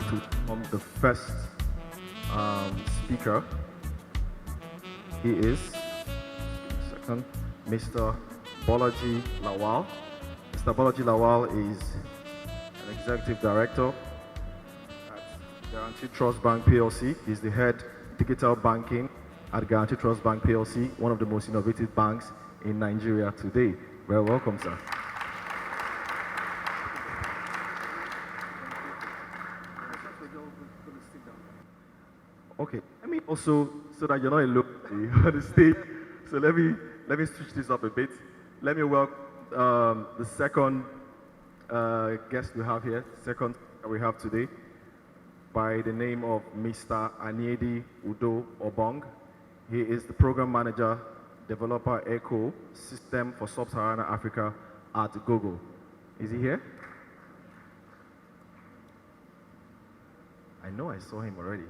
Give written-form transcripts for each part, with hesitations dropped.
like to welcome the first speaker. He is, second, Mr. Bolaji Lawal. Mr. Bolaji Lawal is an executive director at Guarantee Trust Bank PLC. He's the head digital banking at Guarantee Trust Bank PLC, one of the most innovative banks in Nigeria today. Well, welcome, sir. Okay, let me also, so that you're not alone on the stage, so let me switch this up a bit. Let me welcome the second guest we have here, second we have today, by the name of Mr. Anyedi Udo Obong. He is the program manager, developer Echo System for Sub-Saharan Africa at Google. Is he here? I know I saw him already.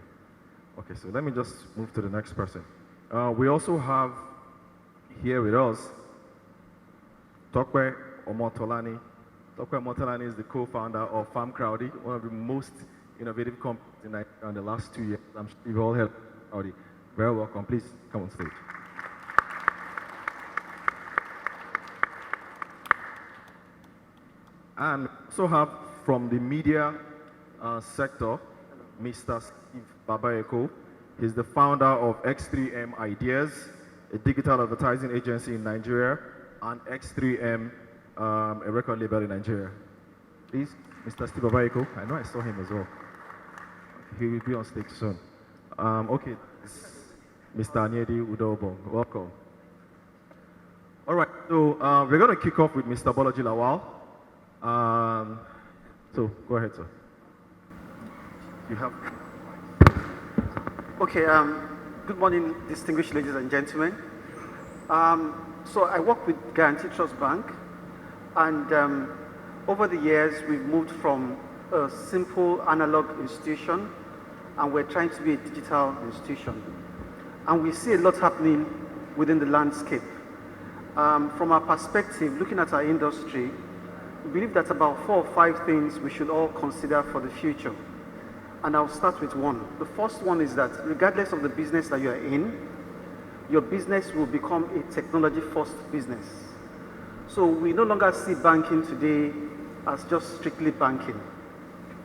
Okay, so let me just move to the next person. We also have here with us Tokwe Omotolani. Tokwe Omotolani is the co-founder of Farm Crowdy, one of the most innovative companies in Nigeria in the last 2 years. I'm sure you've all heard of Crowdy. Very welcome. Please come on stage. And also have from the media sector, Mr. Steve Babayeko. He's the founder of X3M Ideas, a digital advertising agency in Nigeria, and X3M, a record label in Nigeria. Please, Mr. Steve Babayeko. I know I saw him as well. He will be on stage soon. Okay, Mr. Anyedi Udobong, welcome. All right, so we're going to kick off with Mr. Bolaji Lawal. So go ahead, sir. You have. Okay, good morning, distinguished ladies and gentlemen. So I work with Guarantee Trust Bank, and over the years we've moved from a simple analog institution, and we're trying to be a digital institution. And we see a lot happening within the landscape. From our perspective, looking at our industry, we believe that about 4 or 5 things we should all consider for the future. And I'll start with one. The first one is that regardless of the business that you're in, your business will become a technology-first business. So we no longer see banking today as just strictly banking.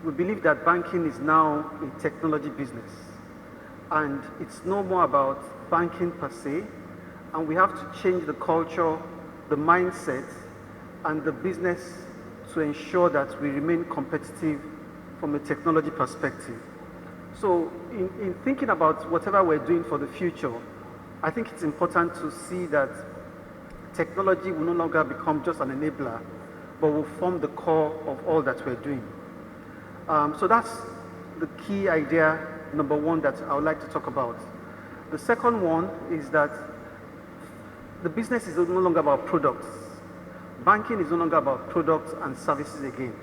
We believe that banking is now a technology business. And it's no more about banking per se, and we have to change the culture, the mindset, and the business to ensure that we remain competitive from a technology perspective. So in thinking about whatever we're doing for the future, I think it's important to see that technology will no longer become just an enabler, but will form the core of all that we're doing. So that's the key idea, number one, that I would like to talk about. The second one is that the business is no longer about products. Banking is no longer about products and services again.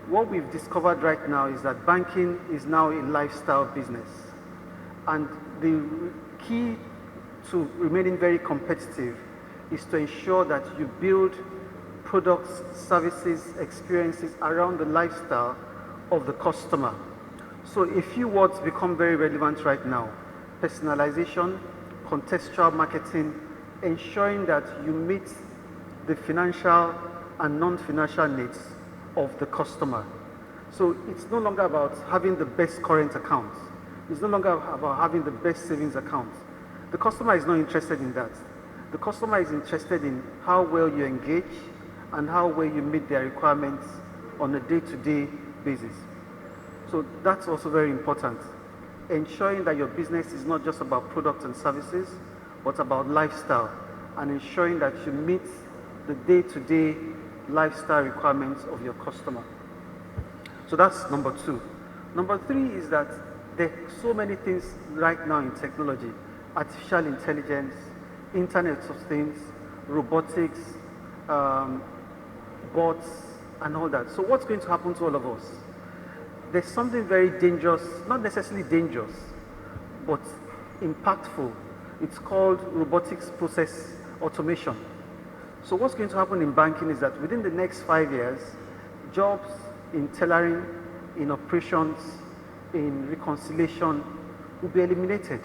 What we've discovered right now is that banking is now a lifestyle business. And the key to remaining very competitive is to ensure that you build products, services, experiences around the lifestyle of the customer. So a few words become very relevant right now: personalization, contextual marketing, ensuring that you meet the financial and non-financial needs of the customer. So it's no longer about having the best current account. It's no longer about having the best savings account. The customer is not interested in that. The customer is interested in how well you engage and how well you meet their requirements on a day-to-day basis. So that's also very important. Ensuring that your business is not just about products and services, but about lifestyle, and ensuring that you meet the day-to-day lifestyle requirements of your customer. So that's number 2. Number 3 is that there are so many things right now in technology: artificial intelligence, Internet of Things, robotics, bots, and all that. So what's going to happen to all of us? There's something very dangerous, not necessarily dangerous, but impactful. It's called robotics process automation. So what's going to happen in banking is that within the next 5 years, jobs in tellering, in operations, in reconciliation will be eliminated.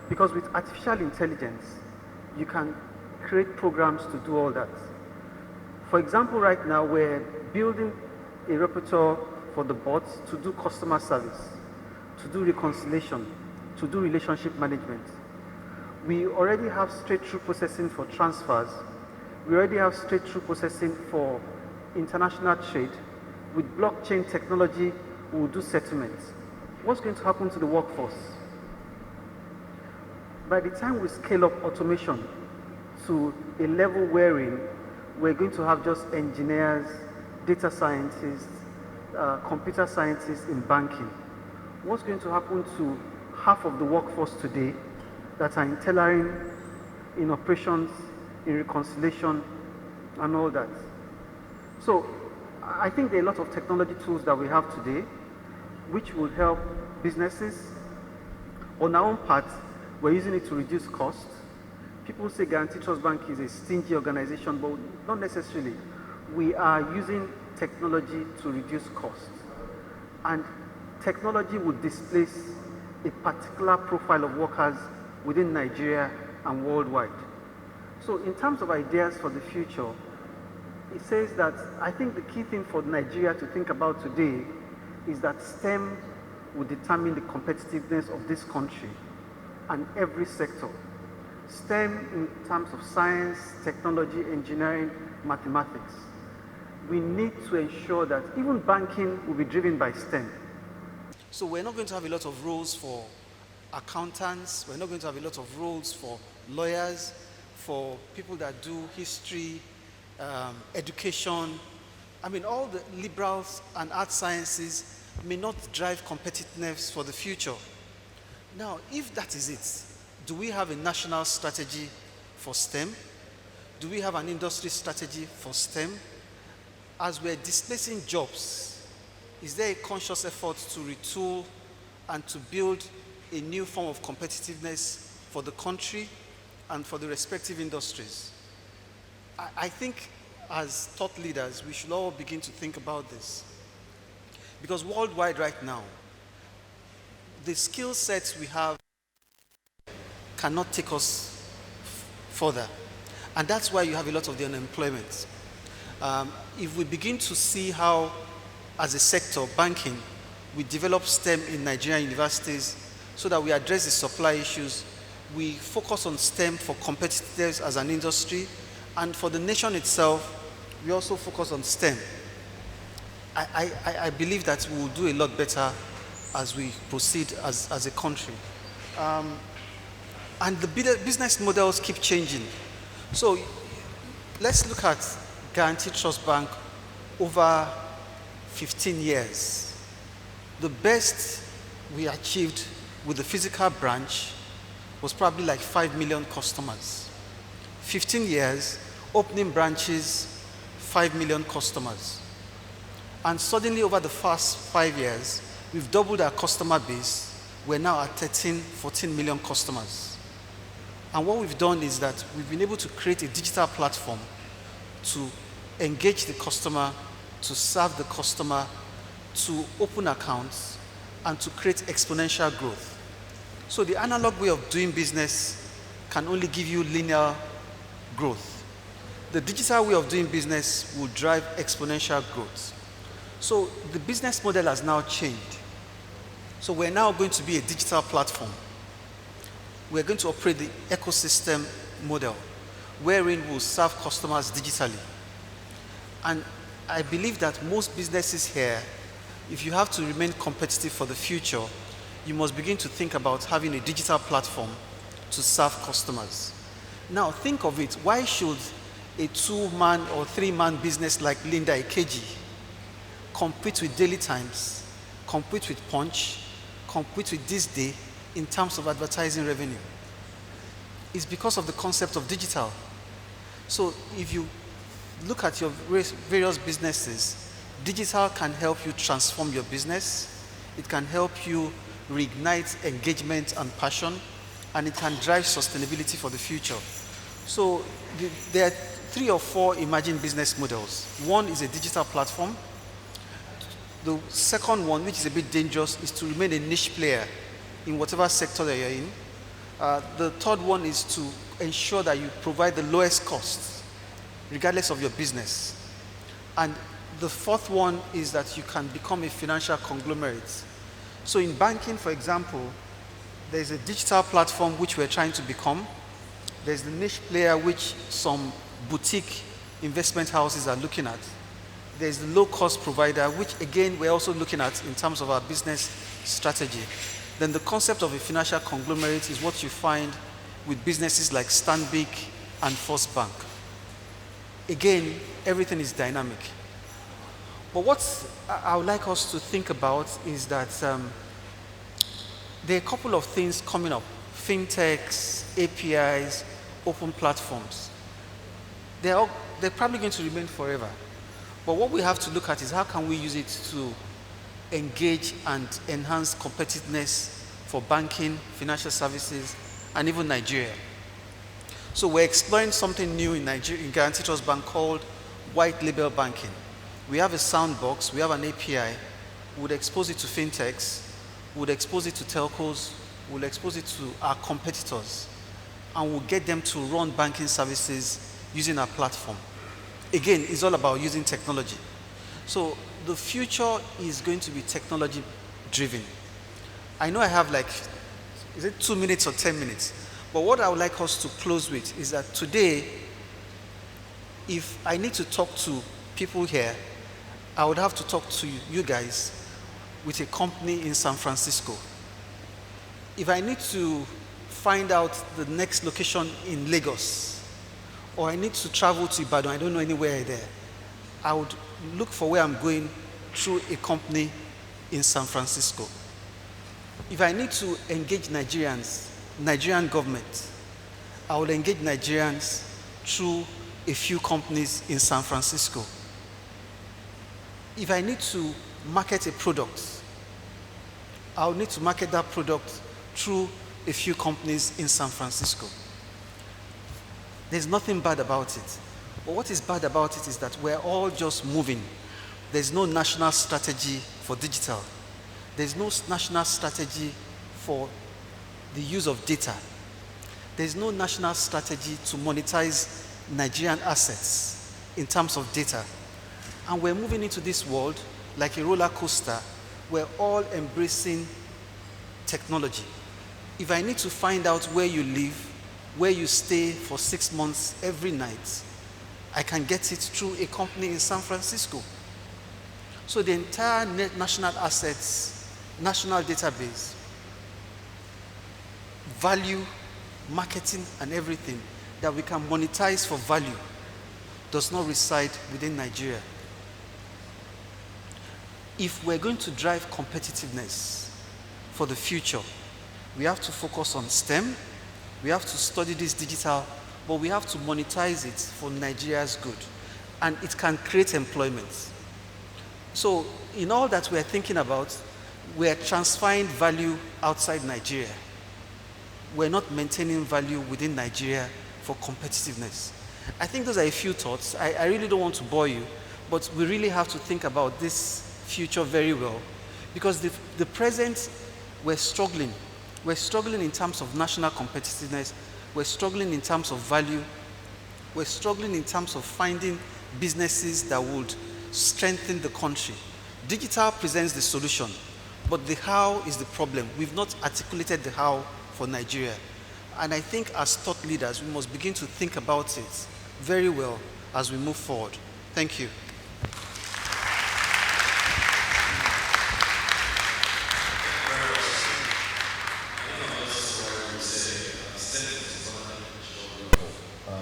Because with artificial intelligence, you can create programs to do all that. For example, right now we're building a repertoire for the bots to do customer service, to do reconciliation, to do relationship management. We already have straight-through processing for transfers. We already have straight-through processing for international trade. With blockchain technology, we will do settlements. What's going to happen to the workforce? By the time we scale up automation to a level wherein we're going to have just engineers, data scientists, computer scientists in banking, what's going to happen to half of the workforce today that are in tailoring, in operations, in reconciliation, and all that? So I think there are a lot of technology tools that we have today which will help businesses. On our own part, we're using it to reduce costs. People say Guarantee Trust Bank is a stingy organization, but not necessarily. We are using technology to reduce costs. And technology will displace a particular profile of workers within Nigeria and worldwide. So in terms of ideas for the future, it says that I think the key thing for Nigeria to think about today is that STEM will determine the competitiveness of this country and every sector. STEM in terms of science, technology, engineering, mathematics. We need to ensure that even banking will be driven by STEM. So we're not going to have a lot of roles for accountants, we're not going to have a lot of roles for lawyers, for people that do history, education. I mean, all the liberals and art sciences may not drive competitiveness for the future. Now, if that is it, do we have a national strategy for STEM? Do we have an industry strategy for STEM? As we're displacing jobs, is there a conscious effort to retool and to build a new form of competitiveness for the country and for the respective industries? I think as thought leaders, we should all begin to think about this. Because worldwide right now, the skill sets we have cannot take us further. And that's why you have a lot of the unemployment. If we begin to see how, as a sector, banking, we develop STEM in Nigerian universities so that we address the supply issues, we focus on STEM for competitiveness as an industry, and for the nation itself, we also focus on STEM. I believe that we will do a lot better as we proceed as a country. And the business models keep changing. So let's look at Guarantee Trust Bank over 15 years. The best we achieved with the physical branch was probably like 5 million customers. 15 years, opening branches, 5 million customers. And suddenly over the past 5 years, we've doubled our customer base. We're now at 13, 14 million customers. And what we've done is that we've been able to create a digital platform to engage the customer, to serve the customer, to open accounts, and to create exponential growth. So the analog way of doing business can only give you linear growth. The digital way of doing business will drive exponential growth. So the business model has now changed. So we're now going to be a digital platform. We're going to operate the ecosystem model, wherein we'll serve customers digitally. And I believe that most businesses here, if you have to remain competitive for the future, you must begin to think about having a digital platform to serve customers. Now think of it, why should a 2-man or 3-man business like Linda Ikeji compete with Daily Times, compete with Punch, compete with This Day in terms of advertising revenue? It's because of the concept of digital. So if you look at your various businesses, digital can help you transform your business. It can help you reignite engagement and passion, and it can drive sustainability for the future. So there are 3 or 4 emerging business models. One is a digital platform. The second one, which is a bit dangerous, is to remain a niche player in whatever sector that you're in. The third one is to ensure that you provide the lowest cost, regardless of your business. And the fourth one is that you can become a financial conglomerate. So in banking, for example, there's a digital platform which we're trying to become. There's the niche player which some boutique investment houses are looking at. There's the low-cost provider, which again we're also looking at in terms of our business strategy. Then the concept of a financial conglomerate is what you find with businesses like Stanbic and First Bank. Again, everything is dynamic. But what I would like us to think about is that there are a couple of things coming up. Fintechs, APIs, open platforms. They're probably going to remain forever. But what we have to look at is how can we use it to engage and enhance competitiveness for banking, financial services, and even Nigeria. So we're exploring something new in Nigeria, in Guaranty Trust Bank, called white label banking. We have a sandbox, we have an API, we would expose it to fintechs, we would expose it to telcos, we would expose it to our competitors, and we'll get them to run banking services using our platform. Again, it's all about using technology. So the future is going to be technology driven. I know I have like, is it 2 minutes or 10 minutes? But what I would like us to close with is that today, if I need to talk to people here, I would have to talk to you guys with a company in San Francisco. If I need to find out the next location in Lagos, or I need to travel to Ibadan, I don't know anywhere there, I would look for where I'm going through a company in San Francisco. If I need to engage Nigerians, Nigerian government, I will engage Nigerians through a few companies in San Francisco. If I need to market a product, I will need to market that product through a few companies in San Francisco. There's nothing bad about it. But what is bad about it is that we're all just moving. There's no national strategy for digital. There's no national strategy for the use of data. There's no national strategy to monetize Nigerian assets in terms of data. And we're moving into this world like a roller coaster. We're all embracing technology. If I need to find out where you live, where you stay for 6 months every night, I can get it through a company in San Francisco. So the entire national assets, national database, value, marketing, and everything that we can monetize for value does not reside within Nigeria. If we're going to drive competitiveness for the future, we have to focus on STEM, we have to study this digital, but we have to monetize it for Nigeria's good. And it can create employment. So in all that we're thinking about, we're transferring value outside Nigeria. We're not maintaining value within Nigeria for competitiveness. I think those are a few thoughts. I really don't want to bore you, but we really have to think about this future very well, because the present, we're struggling. We're struggling in terms of national competitiveness. We're struggling in terms of value. We're struggling in terms of finding businesses that would strengthen the country. Digital presents the solution, but the how is the problem. We've not articulated the how for Nigeria. And I think as thought leaders, we must begin to think about it very well as we move forward. Thank you.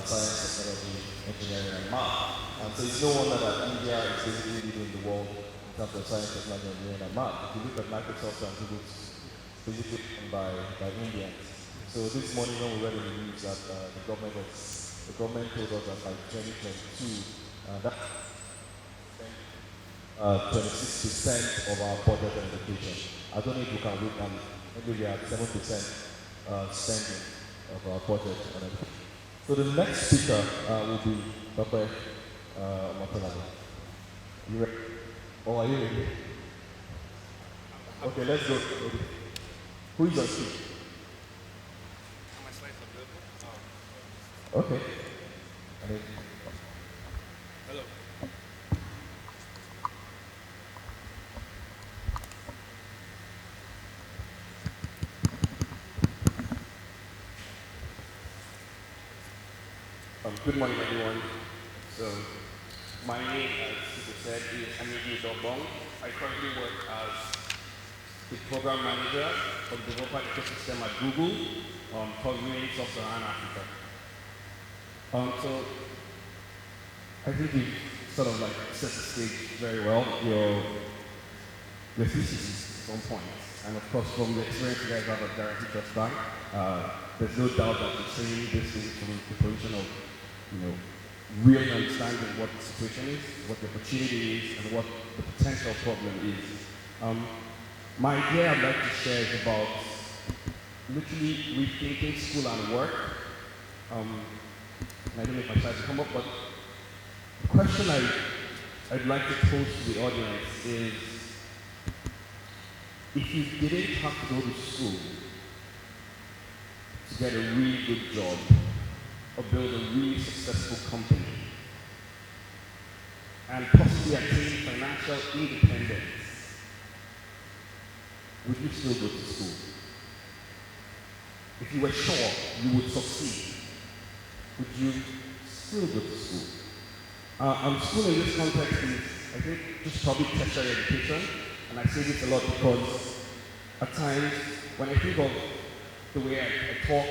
Science, technology, engineering, and math. And so it's no wonder that India is basically leading the world in terms of science, technology, engineering, and math. If you look at Microsoft and Google, it's basically run by Indians. So this morning when we read in the news that the government told us that by 2022, that 26% of our budget on education. I don't know if you can wait, and maybe we are at 7% spending of our budget on education. So the next speaker will be Dr. Matanade. You ready? Oh, are you ready? Okay, let's go. Who is on speak? Okay. Hello. Good morning, everyone. So, my name, as Sister said, is Amidi Dobong. I currently work as the program manager of the developer ecosystem at Google, covering Sub-Saharan Africa. So, I think you sort of like set the stage very well. Your thesis is on point. And of course, from the experience you guys have at Guarantee Trust Bank, there's no doubt that you're saying this is from the position of, really understanding what the situation is, what the opportunity is, and what the potential problem is. My idea I'd like to share is about literally rethinking school and work. And I don't know if my slides will come up, but the question I'd like to pose to the audience is, if you didn't have to go to school to get a really good job or build a really successful company and possibly attain financial independence, would you still go to school? If you were sure you would succeed, would you still go to school? School in this context is, I think, just probably tertiary education, and I say this a lot because at times, when I think of the way I talk,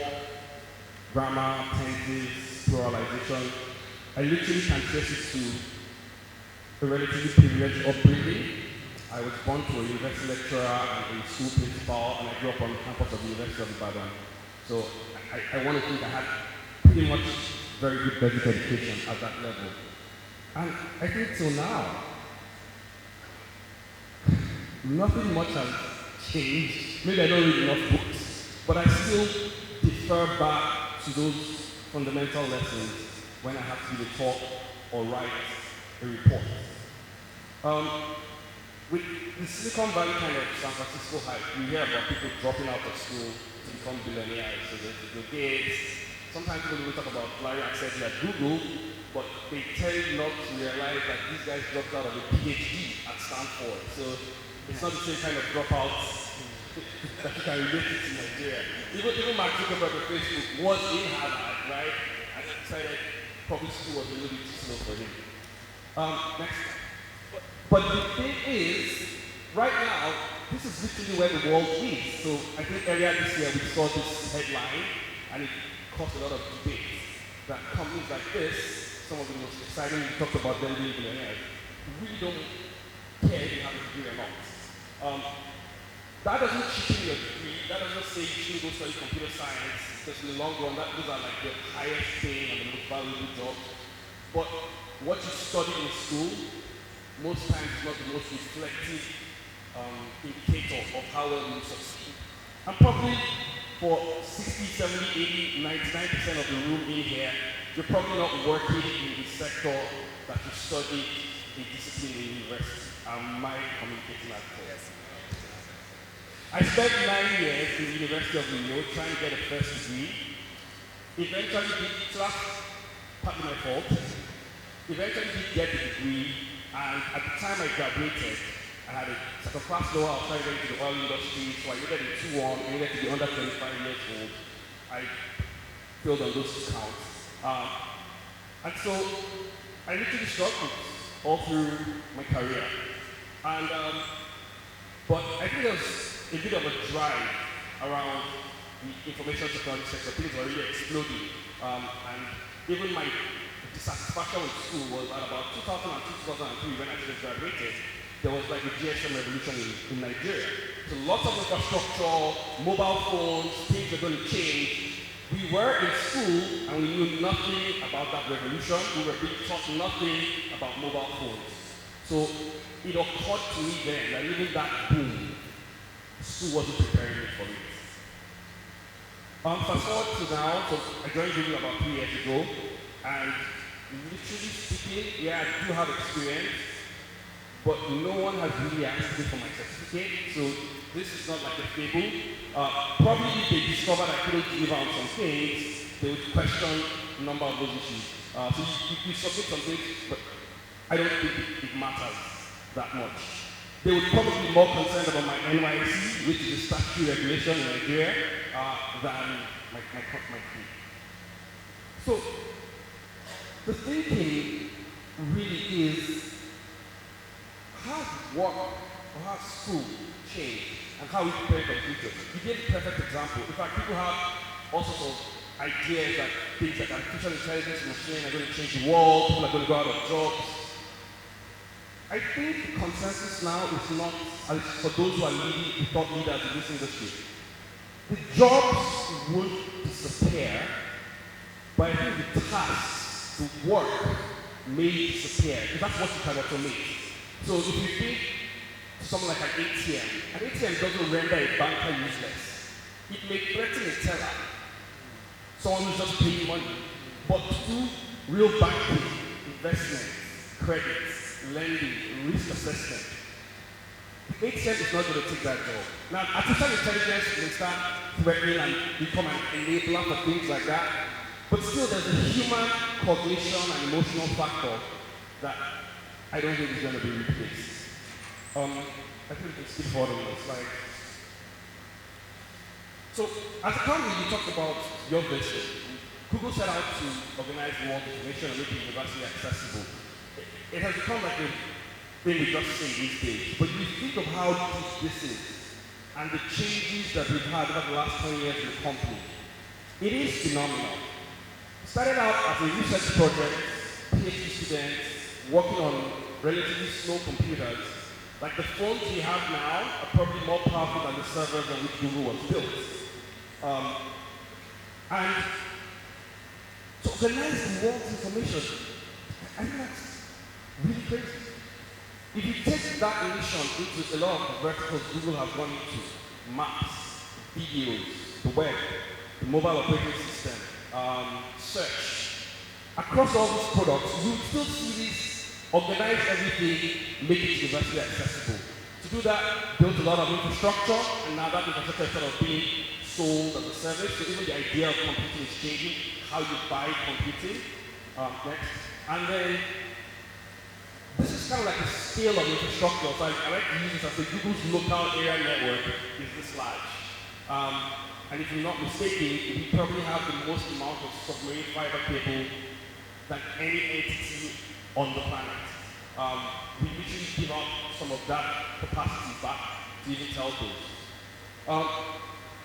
grammar, tenses, pluralization, I literally can trace it to a relatively privileged upbringing. I was born to a university lecturer and a school principal, and I grew up on the campus of the University of Ibadan. So I want to think I had pretty much very good basic education at that level. And I think till now, nothing much has changed. Maybe I don't read enough books, but I still defer back to those fundamental lessons when I have to either talk or write a report. With the Silicon Valley kind of San Francisco hype, we hear about people dropping out of school to become billionaires. So there's the Gates. Sometimes people will talk about Larry Access at Google, but they tend not to realize that these guys dropped out of a PhD at Stanford. So it's not the same kind of dropouts that you can relate it to Nigeria. Even Mark Zuckerberg of Facebook was in Harvard, right? And he decided public school was a little bit too slow for him. Next. But the thing is, right now, this is literally where the world is. So I think earlier this year we saw this headline, and it caused a lot of debate that companies like this, some of the most exciting, we talked about them being billionaires, really don't care if you have a degree or not. That doesn't cheapen your degree. That doesn't say you should go study computer science, because in the long run, those are like the highest paying and the most valuable jobs. But what you study in school, most times is not the most reflective indicator of how well you succeed. And probably for 60, 70, 80, 99% of the room in here, you're probably not working in the sector that you studied a discipline in university. Am I communicating that clear? I spent 9 years in the University of New York trying to get a first degree. Eventually, so that's partly my fault. Eventually did get the degree, and at the time I graduated, I had a second class lower, I was trying to get into the oil industry, so I needed a 2-1, I needed to be under 25 years old. I failed on those 2 counts. And so I literally struggled all through my career. And, but I think there was a bit of a drive around the information technology sector. Things were really exploding. And even my dissatisfaction with school was at about 2002, 2003 when I just graduated. There was like a GSM revolution in Nigeria. So lots of infrastructure, mobile phones, things are going to change. We were in school and we knew nothing about that revolution. We were being taught nothing about mobile phones. So it occurred to me then that even that boom, school wasn't preparing me for it. Fast forward to now, so I joined Google about 3 years ago, and literally speaking, yeah, I do have experience, but no one has really asked me for my certificate. So this is not like a fable. Probably if they discover that couldn't deliver on some things, they would question a number of those issues. So you submit some things, but I don't think it matters that much. They would probably be more concerned about my NYC, which is a statutory regulation in Nigeria, than my fee. So the thinking really is, how does work or how school change and how we prepare for the future? You gave a perfect example. In fact, people have all sorts of ideas that things like artificial intelligence and machine are going to change the world, people are going to go out of jobs. I think the consensus now is not, at least for those who are leading, the thought leaders in this industry. The jobs won't disappear, but I think the tasks, the work, may disappear, because that's what you can automate. So if you think something like an ATM doesn't render a banker useless. It may threaten a teller, someone who's just paying money, but to do real banking, investment, credits, lending, risk assessment, the ATM is not going to take that job. Now, artificial intelligence will start threatening and become an enabler for things like that, but still there's a human cognition and emotional factor that I don't think is going to be replaced. I think we can skip forward on the slide. So, as a company, you talked about your vision. Google set out to organize world information and make it universally accessible. It has become like a thing we just say these days. But you think of how deep this is and the changes that we've had over the last 20 years in the company. It is phenomenal. It started out as a research project, PhD students working on relatively slow computers. Like the phones we have now are probably more powerful than the servers on which Google was built. And to organize the world's information, I think that's really crazy. If you take that mission into a lot of the verticals Google has gone into, maps, videos, the web, the mobile operating system, search, across all these products, you still see this organize everything, make it universally accessible. To do that, build a lot of infrastructure, and now that infrastructure is sort of being sold as a service. So even the idea of computing is changing, how you buy computing. Next. And then, this is kind of like a scale of infrastructure. So I like to use this as a Google's local area network is this large. And if you're not mistaken, we probably have the most amount of submarine fiber cable than any entity on the planet. We usually give out some of that capacity back to even telcos.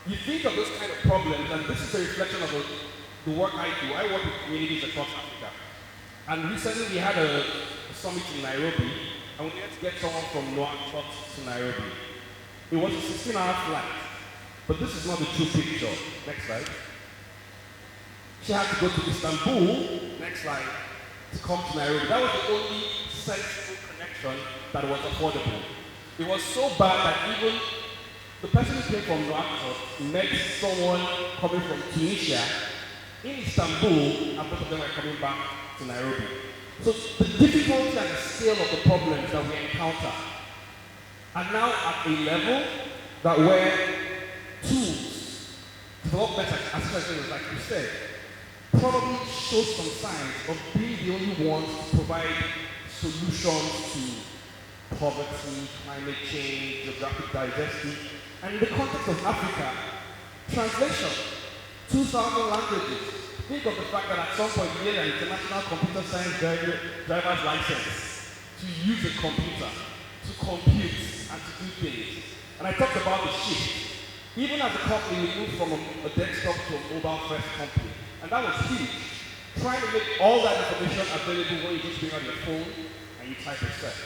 You think of those kind of problems, and this is a reflection of the work I do. I work with communities across Africa. And recently we had a summit in Nairobi, and we had to get someone from Nouakchott to Nairobi. It was a 16-hour flight, but this is not the true picture. Next slide. She had to go to Istanbul, next slide, to come to Nairobi. That was the only sensible connection that was affordable. It was so bad that even the person who came from Nouakchott met someone coming from Tunisia in Istanbul, and both of them were coming back to Nairobi. So the difficulty and the scale of the problems that we encounter are now at a level that where tools, development like you said, probably show some signs of being the only ones to provide solutions to poverty, climate change, geographic diversity, and in the context of Africa, translation, 2,000 languages. Think of the fact that at some point you need an international computer science driver's license to use a computer, to compute, and to do things. And I talked about the shift. Even as a company, we moved from a desktop to a mobile-first company. And that was huge. Trying to make all that information available when you just bring out your phone and you type a search.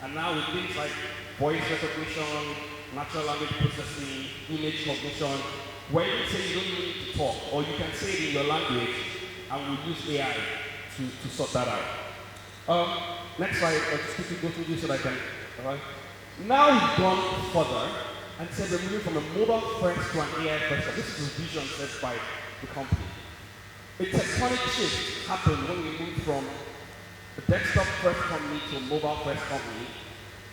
And now with things like voice recognition, natural language processing, image cognition, where you say you don't even need to talk, or you can say it in your language, and we'll use AI to sort that out. Next slide, I'll just quickly go through this so that I can, all right? Now we've gone further and said we're moving from a mobile first to an AI first. This is the vision set by the company. A tectonic shift happened when we moved from a desktop first company to a mobile first company.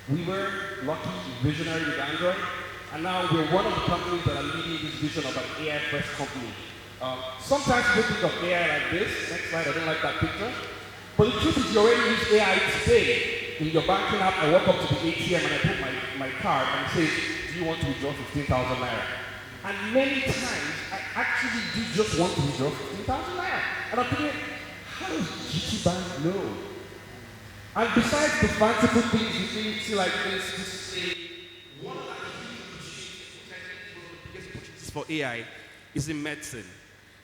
We were lucky, visionary with Android, And now we're one of the companies that are leading this vision of an AI-first company. Sometimes people think of AI like this. Next slide, I don't like that picture. But the truth is you already use AI today. In your banking app, I walk up to the ATM and I put my card and it says, do you want to withdraw 15,000 naira? And many times, I actually do just want to withdraw 15,000 naira. And I'm thinking, how does GT Bank know? And besides the fanciful things you see like this, to say, one of the biggest opportunities for AI is in medicine.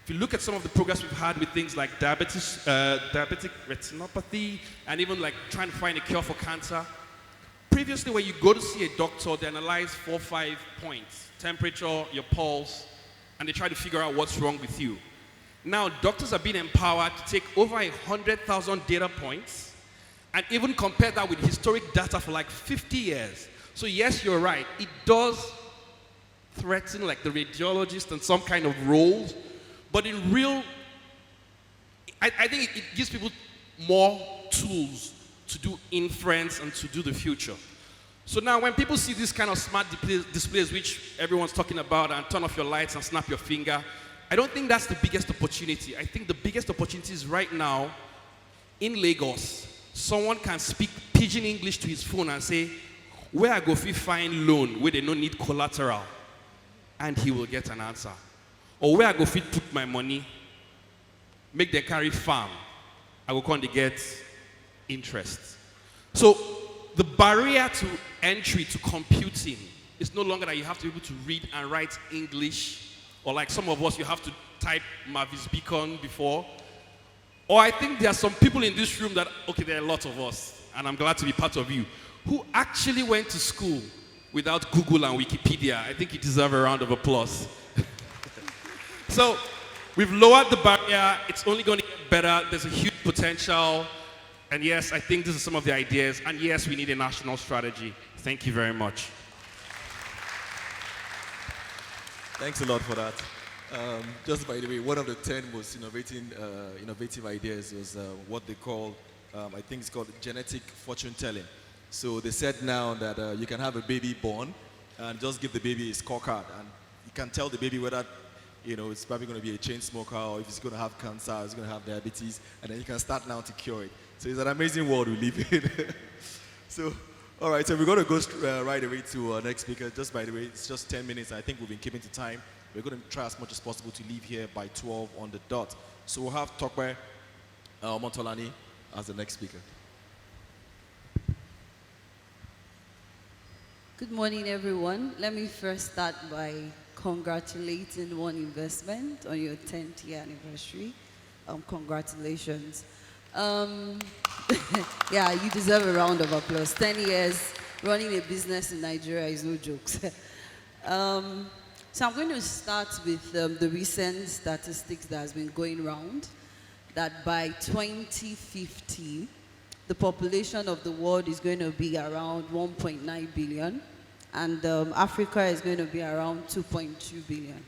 If you look at some of the progress we've had with things like diabetic retinopathy, and even like trying to find a cure for cancer, previously when you go to see a doctor, they analyze 4 or 5 points, temperature, your pulse, and they try to figure out what's wrong with you. Now, doctors are being empowered to take over 100,000 data points and even compare that with historic data for like 50 years. So yes, you're right, it does threaten like the radiologist and some kind of roles, but in real, I think it gives people more tools to do inference and to do the future. So now when people see this kind of smart displays which everyone's talking about and turn off your lights and snap your finger, I don't think that's the biggest opportunity. I think the biggest opportunity is right now in Lagos. Someone can speak pidgin English to his phone and say, where I go find loan where they don't need collateral, and he will get an answer. Or where I go fit put my money, make them carry farm, I will come to get interest. So the barrier to entry to computing is no longer that you have to be able to read and write English, or like some of us, you have to type Mavis Beacon before. Or I think there are some people in this room that, okay, there are a lot of us, and I'm glad to be part of you, who actually went to school without Google and Wikipedia. I think you deserve a round of applause. So we've lowered the barrier. It's only going to get better. There's a huge potential. And yes, I think these are some of the ideas. And yes, we need a national strategy. Thank you very much. Thanks a lot for that. Just by the way, one of the 10 most innovative ideas was what they call, I think it's called genetic fortune telling. So they said now that you can have a baby born and just give the baby a scorecard, and you can tell the baby whether it's probably going to be a chain smoker, or if it's going to have cancer, or it's going to have diabetes, and then you can start now to cure it. So it's an amazing world we live in. So, all right, so we're going to go right away to our next speaker. Just by the way, it's just 10 minutes. I think we've been keeping to time. We're going to try as much as possible to leave here by 12 on the dot. So we'll have Tokwe Montolani as the next speaker. Good morning, everyone. Let me first start by congratulating One Investment on your 10th year anniversary. Congratulations. Yeah, you deserve a round of applause. 10 years running a business in Nigeria is no jokes. So I'm going to start with the recent statistics that has been going around, that by 2050, the population of the world is going to be around 1.9 billion, and Africa is going to be around 2.2 billion.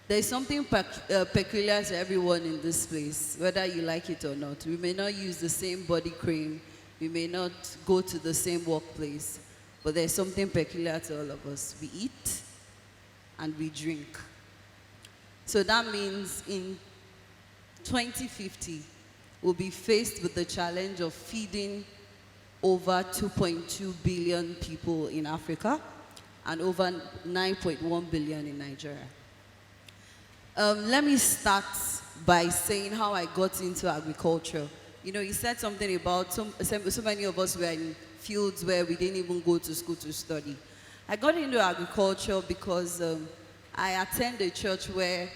There's something peculiar to everyone in this place, whether you like it or not. We may not use the same body cream, we may not go to the same workplace, but there's something peculiar to all of us. We eat and we drink. So that means in 2050, we'll be faced with the challenge of feeding over 2.2 billion people in Africa and over 9.1 billion in Nigeria. Let me start by saying how I got into agriculture. You said something about so many of us were in fields where we didn't even go to school to study. I got into agriculture because I attend a church where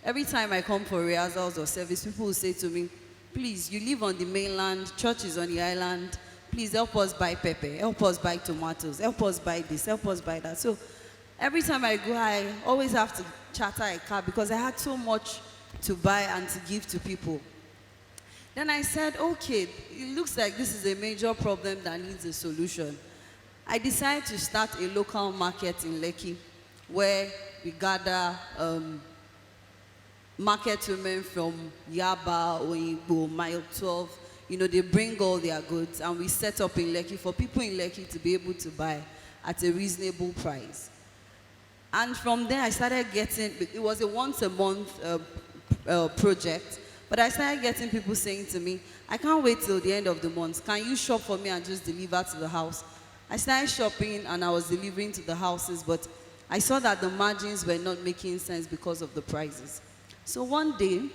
every time I come for rehearsals or service, people will say to me, please, you live on the mainland, church is on the island, please help us buy pepper, help us buy tomatoes, help us buy this, help us buy that. So every time I go, I always have to charter a car because I had so much to buy and to give to people. Then I said, okay, it looks like this is a major problem that needs a solution. I decided to start a local market in Lekki where we gather market women from Yaba, Oyingbo, Mile 12, they bring all their goods, and we set up in Lekki for people in Lekki to be able to buy at a reasonable price. And from there, I started getting, it was a once a month project, but I started getting people saying to me, I can't wait till the end of the month. Can you shop for me and just deliver to the house? I started shopping and I was delivering to the houses, but I saw that the margins were not making sense because of the prices. So one day,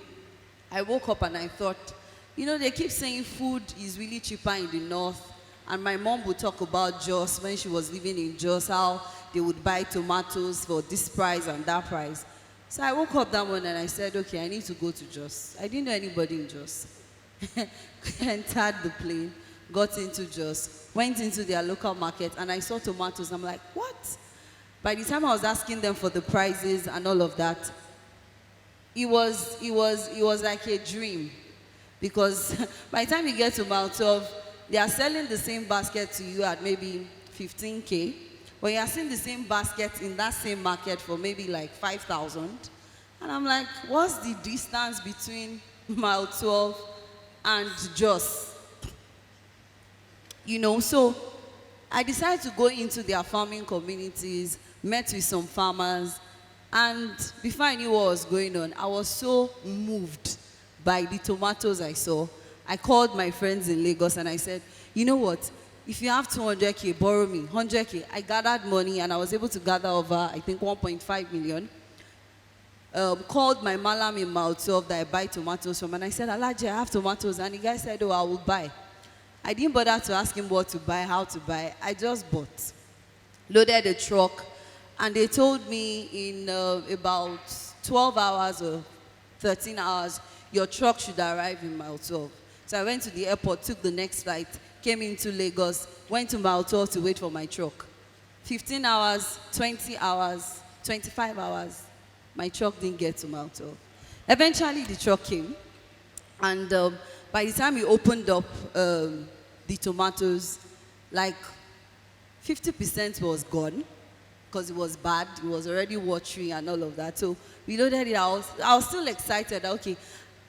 I woke up and I thought, they keep saying food is really cheaper in the north. And my mom would talk about Jos when she was living in Jos, how they would buy tomatoes for this price and that price. So I woke up that morning and I said, okay, I need to go to Jos. I didn't know anybody in Jos. Entered the plane, got into Jos, went into their local market, and I saw tomatoes. I'm like, what? By the time I was asking them for the prices and all of that, it was like a dream. Because by the time you get to Mile 12, they are selling the same basket to you at maybe 15K, but you are seeing the same basket in that same market for maybe like 5,000. And I'm like, what's the distance between Mile 12 and Jos? So I decided to go into their farming communities, met with some farmers, and before I knew what was going on, I was so moved by the tomatoes I saw. I called my friends in Lagos and I said, you know what? If you have 200K, borrow me 100K. I gathered money and I was able to gather over, I think, 1.5 million. Called my malam in Mile 12 that I buy tomatoes from, and I said, Alaji, I have tomatoes. And the guy said, oh, I will buy. I didn't bother to ask him what to buy, how to buy. I just bought. Loaded the truck, and they told me in about 12 hours or 13 hours, your truck should arrive in Mile 12. So I went to the airport, took the next flight, came into Lagos, went to Mile 12 to wait for my truck. 15 hours, 20 hours, 25 hours, my truck didn't get to Mile 12. Eventually, the truck came, and by the time we opened up the tomatoes, like 50% was gone because it was bad. It was already watery and all of that. So we loaded it. I was still excited. Okay,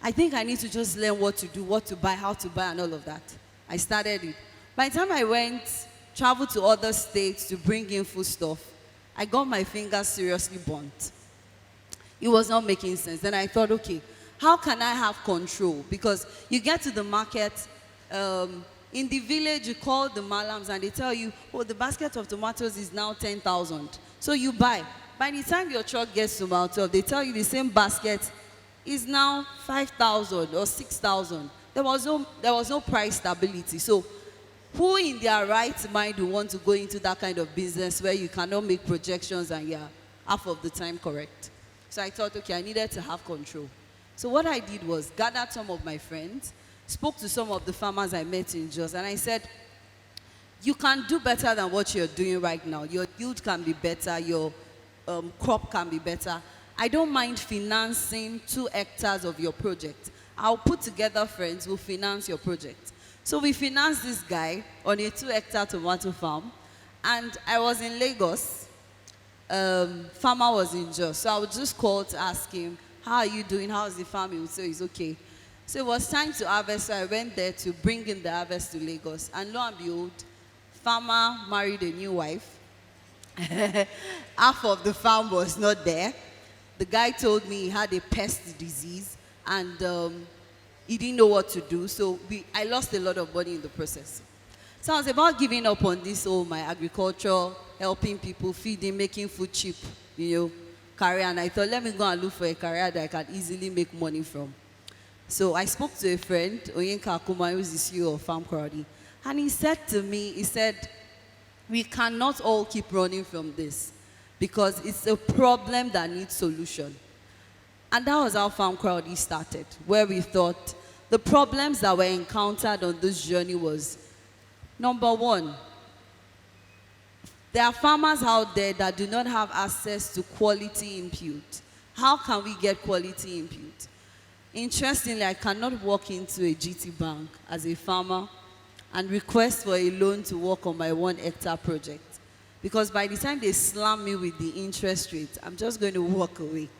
I think I need to just learn what to do, what to buy, how to buy, and all of that. I started it. By the time I traveled to other states to bring in food stuff, I got my fingers seriously burnt. It was not making sense. Then I thought, okay, how can I have control? Because you get to the market, in the village, you call the malams and they tell you, oh, the basket of tomatoes is now 10,000. So you buy. By the time your truck gets to Mile 12, they tell you the same basket is now 5,000 or 6,000. There was no price stability. So who in their right mind will want to go into that kind of business where you cannot make projections and you're half of the time correct? So I thought, okay, I needed to have control. So what I did was gathered some of my friends, spoke to some of the farmers I met in Jos, and I said, you can do better than what you're doing right now. Your yield can be better, your crop can be better. I don't mind financing 2 hectares of your project. I'll put together friends who finance your project. So we financed this guy on a 2-hectare tomato farm, and I was in Lagos. Farmer was in Jos, so I would just call to ask him, how are you doing? How's the farm? He would say it's okay. So it was time to harvest, so I went there to bring in the harvest to Lagos. And lo and behold, farmer married a new wife. Half of the farm was not there. The guy told me he had a pest disease and he didn't know what to do. So I lost a lot of money in the process. So I was about giving up on this whole my agriculture, helping people, feeding, making food cheap, career. And I thought, let me go and look for a career that I can easily make money from. So I spoke to a friend, Oyinka Akuma, who is the CEO of Farm Crowdy. And he said to me, we cannot all keep running from this because it's a problem that needs solution. And that was how Farm Crowdy started, where we thought the problems that were encountered on this journey was, number one, there are farmers out there that do not have access to quality input. How can we get quality input? Interestingly, I cannot walk into a GT bank as a farmer and request for a loan to work on my 1-hectare project. Because by the time they slam me with the interest rate, I'm just going to walk away.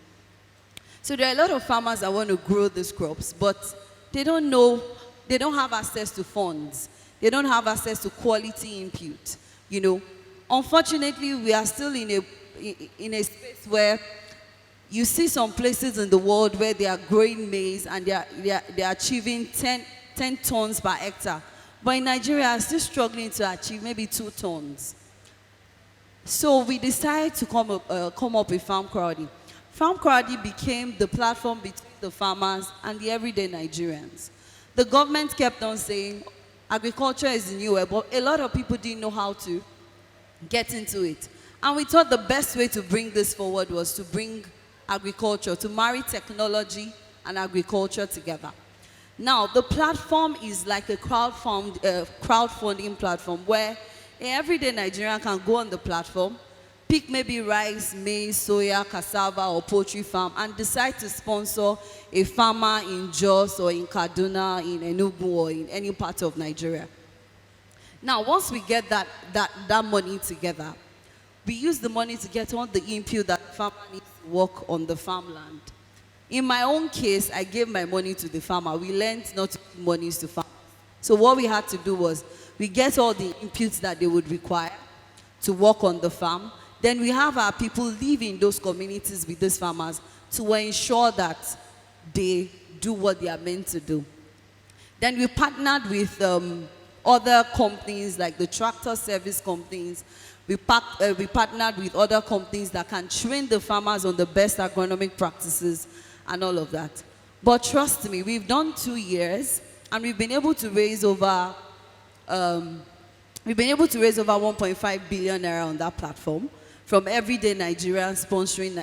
So there are a lot of farmers that want to grow these crops, but they don't know they don't have access to funds. They don't have access to quality input, you know. Unfortunately, we are still in a space where you see some places in the world where they are growing maize and they are achieving 10 tons per hectare. But in Nigeria, are still struggling to achieve maybe 2 tons. So we decided to come up with farm crowding. Farm crowding became the platform between the farmers and the everyday Nigerians. The government kept on saying agriculture is the new way, but a lot of people didn't know how to get into it. And we thought the best way to bring this forward was to bring agriculture, to marry technology and agriculture together. Now, the platform is like a crowdfunding platform where an everyday Nigerian can go on the platform, pick maybe rice, maize, soya, cassava, or poultry farm, and decide to sponsor a farmer in Jos or in Kaduna, in Enugu, or in any part of Nigeria. Now, once we get that money together, we use the money to get all the input that the farmer needs to work on the farmland. In my own case, I gave my money to the farmer. We learned not to give money to farmers. So what we had to do was, we get all the inputs that they would require to work on the farm. Then we have our people live in those communities with these farmers to ensure that they do what they are meant to do. Then we partnered with other companies like the tractor service companies. We partnered with other companies that can train the farmers on the best agronomic practices and all of that. But trust me, we've done 2 years and we've been able to raise over 1.5 billion naira on that platform from everyday Nigerians sponsoring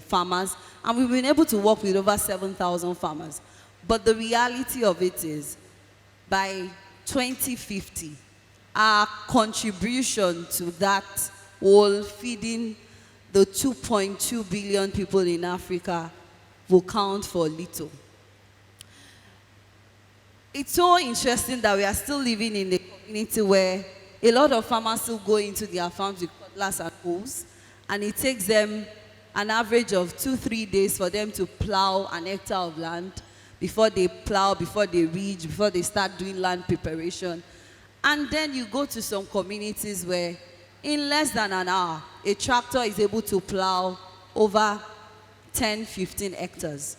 farmers, and we've been able to work with over 7,000 farmers. But the reality of it is, by 2050, our contribution to that whole feeding the 2.2 billion people in Africa will count for little. It's so interesting that we are still living in a community where a lot of farmers still go into their farms with cutlass and hoes, and it takes them an average of 2-3 days for them to plow an hectare of land before they plow, before they ridge, before they start doing land preparation. And then you go to some communities where in less than an hour, a tractor is able to plow over 10-15 hectares.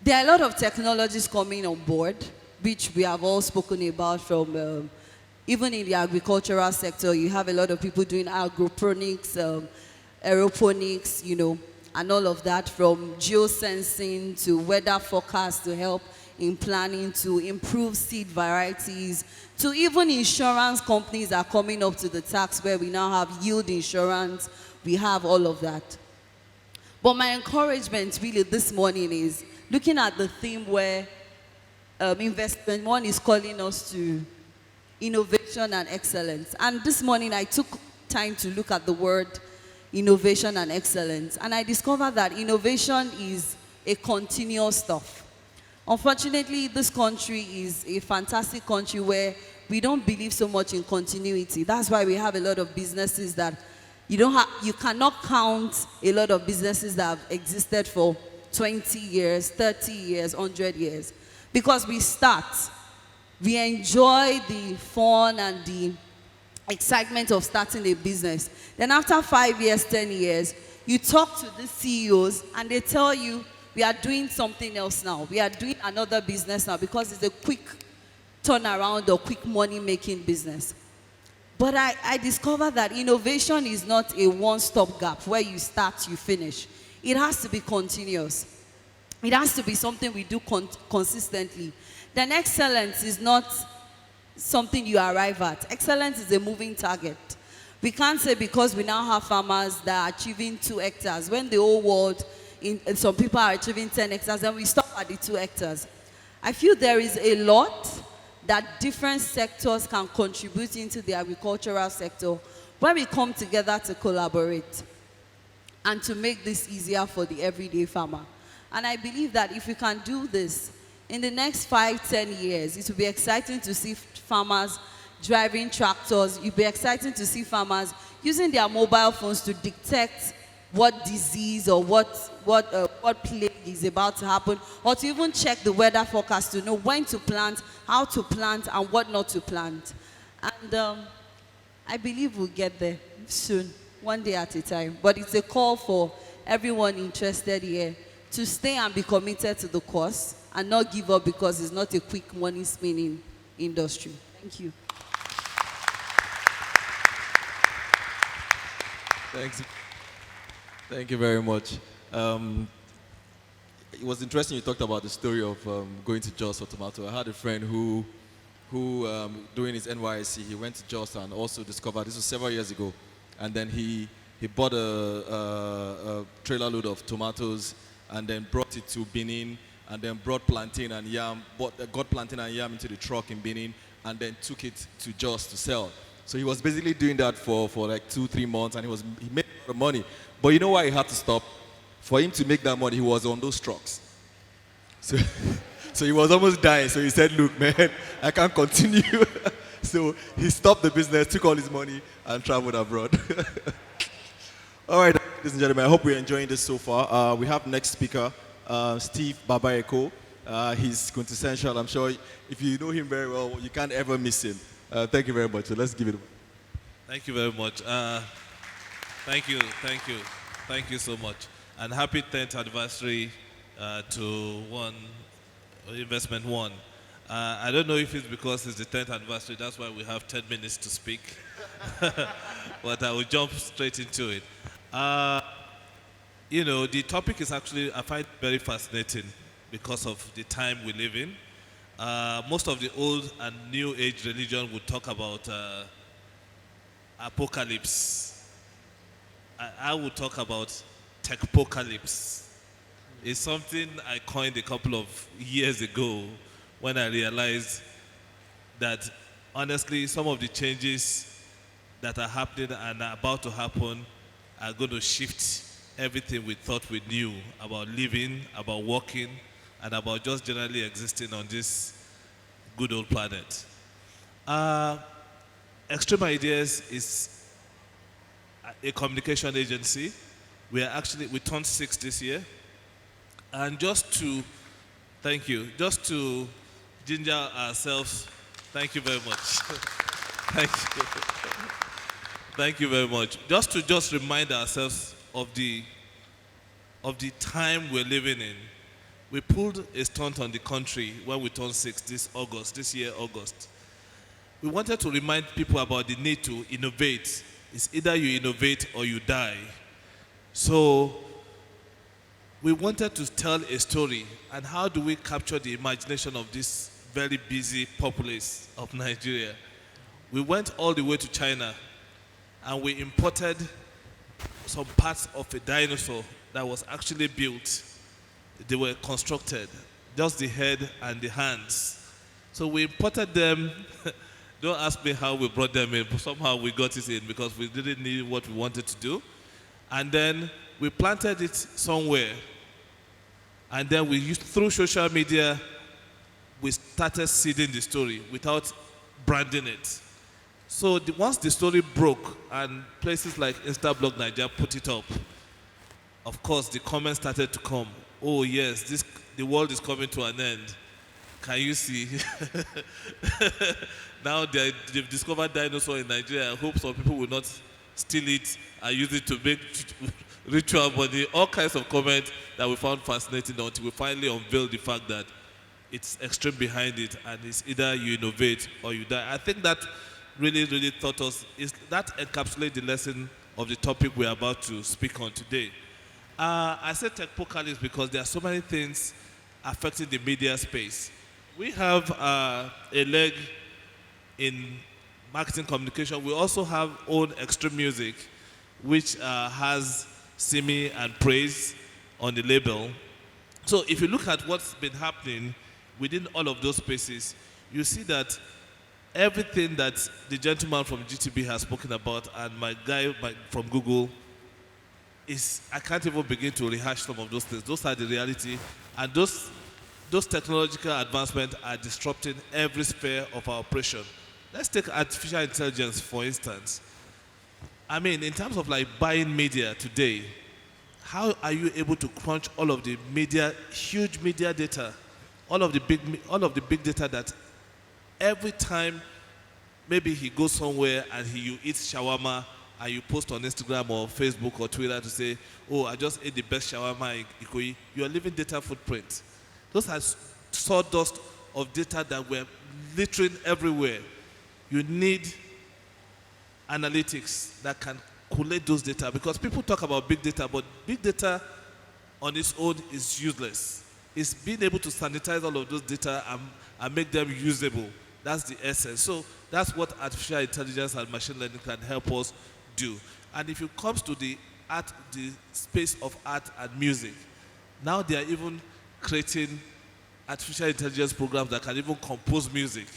There are a lot of technologies coming on board, which we have all spoken about from, even in the agricultural sector, you have a lot of people doing agroponics, aeroponics, you know, and all of that, from geosensing to weather forecast to help in planning, to improve seed varieties, to even insurance companies are coming up to the task where we now have yield insurance, we have all of that. But my encouragement really this morning is looking at the theme where Investment One is calling us to innovation and excellence. And this morning I took time to look at the word innovation and excellence, and I discovered that innovation is a continuous stuff. Unfortunately, this country is a fantastic country where we don't believe so much in continuity. That's why we have a lot of businesses that you cannot count a lot of businesses that have existed for 20 years, 30 years, 100 years. Because we start, we enjoy the fun and the excitement of starting a business. Then after 5 years, 10 years, you talk to the CEOs and they tell you, we are doing something else now. We are doing another business now because it's a quick turnaround or quick money-making business. But I discovered that innovation is not a one-stop gap where you start, you finish. It has to be continuous. It has to be something we do consistently. Then excellence is not something you arrive at. Excellence is a moving target. We can't say because we now have farmers that are achieving 2 hectares, when the whole world, some people are achieving 10 hectares, and we stop at the 2 hectares. I feel there is a lot that different sectors can contribute into the agricultural sector when we come together to collaborate and to make this easier for the everyday farmer. And I believe that if we can do this, in the next 5-10 years, it will be exciting to see farmers driving tractors. It will be exciting to see farmers using their mobile phones to detect what disease or what plague is about to happen, or to even check the weather forecast to know when to plant, how to plant, and what not to plant. And I believe we'll get there soon, one day at a time. But it's a call for everyone interested here to stay and be committed to the cause and not give up because it's not a quick money spinning industry. Thank you. Thanks. Thank you very much. It was interesting you talked about the story of going to Jos for tomato. I had a friend who doing his NYSC, he went to Jos and also discovered, this was several years ago, and then he bought a trailer load of tomatoes and then brought it to Benin, and then brought plantain and yam, got plantain and yam into the truck in Benin, and then took it to Jos to sell. So he was basically doing that for like 2-3 months, and he made a lot of money. But you know why he had to stop? For him to make that money, he was on those trucks. So, so he was almost dying. So he said, look, man, I can't continue. So he stopped the business, took all his money, and traveled abroad. All right, ladies and gentlemen, I hope we're enjoying this so far. We have next speaker, Steve Babayeko. He's quintessential. I'm sure if you know him very well, you can't ever miss him. Thank you very much. So let's give it. Thank you very much. Thank you so much. And happy 10th anniversary to Investment One. I don't know if it's because it's the 10th anniversary, that's why we have 10 minutes to speak. But I will jump straight into it. You know, the topic is actually, I find very fascinating because of the time we live in. Most of the old and new age religion would talk about apocalypse. I would talk about techpocalypse. It's something I coined a couple of years ago when I realized that honestly some of the changes that are happening and are about to happen are going to shift everything we thought we knew about living, about working, and about just generally existing on this good old planet. Extreme Ideas is a communication agency. We turned 6 this year. And just to ginger ourselves, thank you very much. Thank you very much. Just remind ourselves of the time we're living in. We pulled a stunt on the country when we turned 6 this year, August. We wanted to remind people about the need to innovate. It's either you innovate or you die. So we wanted to tell a story, and how do we capture the imagination of this very busy populace of Nigeria? We went all the way to China, and we imported some parts of a dinosaur that was actually built. They were constructed, just the head and the hands. So we imported them. Don't ask me how we brought them in, but somehow we got it in because we didn't need what we wanted to do. And then we planted it somewhere. And then through social media, we started seeding the story without branding it. So once the story broke and places like Instablog Nigeria put it up, of course the comments started to come. Oh yes, the world is coming to an end. Can you see? Now they've discovered dinosaur in Nigeria. I hope some people will not steal it and use it to make ritual money. All kinds of comments that we found fascinating until we finally unveiled the fact that it's extreme behind it, and it's either you innovate or you die. I think that really taught us, that encapsulates the lesson of the topic we're about to speak on today. I said techpocalypse because there are so many things affecting the media space. We have a leg in marketing communication. We also have own extreme music, which has Simi and Praise on the label. So if you look at what's been happening within all of those spaces, you see that everything that the gentleman from GTB has spoken about and my guy from Google I can't even begin to rehash some of those things. Those are the reality, and those technological advancements are disrupting every sphere of our operation. Let's take artificial intelligence, for instance. I mean, in terms of like buying media today, how are you able to crunch all of the media, huge media data, all of the big data that every time maybe he goes somewhere and you eat shawarma and you post on Instagram or Facebook or Twitter to say, oh, I just ate the best shawarma in Ikoyi, you are leaving data footprint. Those are sawdust of data that we're littering everywhere. You need analytics that can collate those data, because people talk about big data, but big data on its own is useless. It's being able to sanitize all of those data and make them usable. That's the essence. So that's what artificial intelligence and machine learning can help us do. And if it comes to the art, the space of art and music, now they are even creating artificial intelligence programs that can even compose music.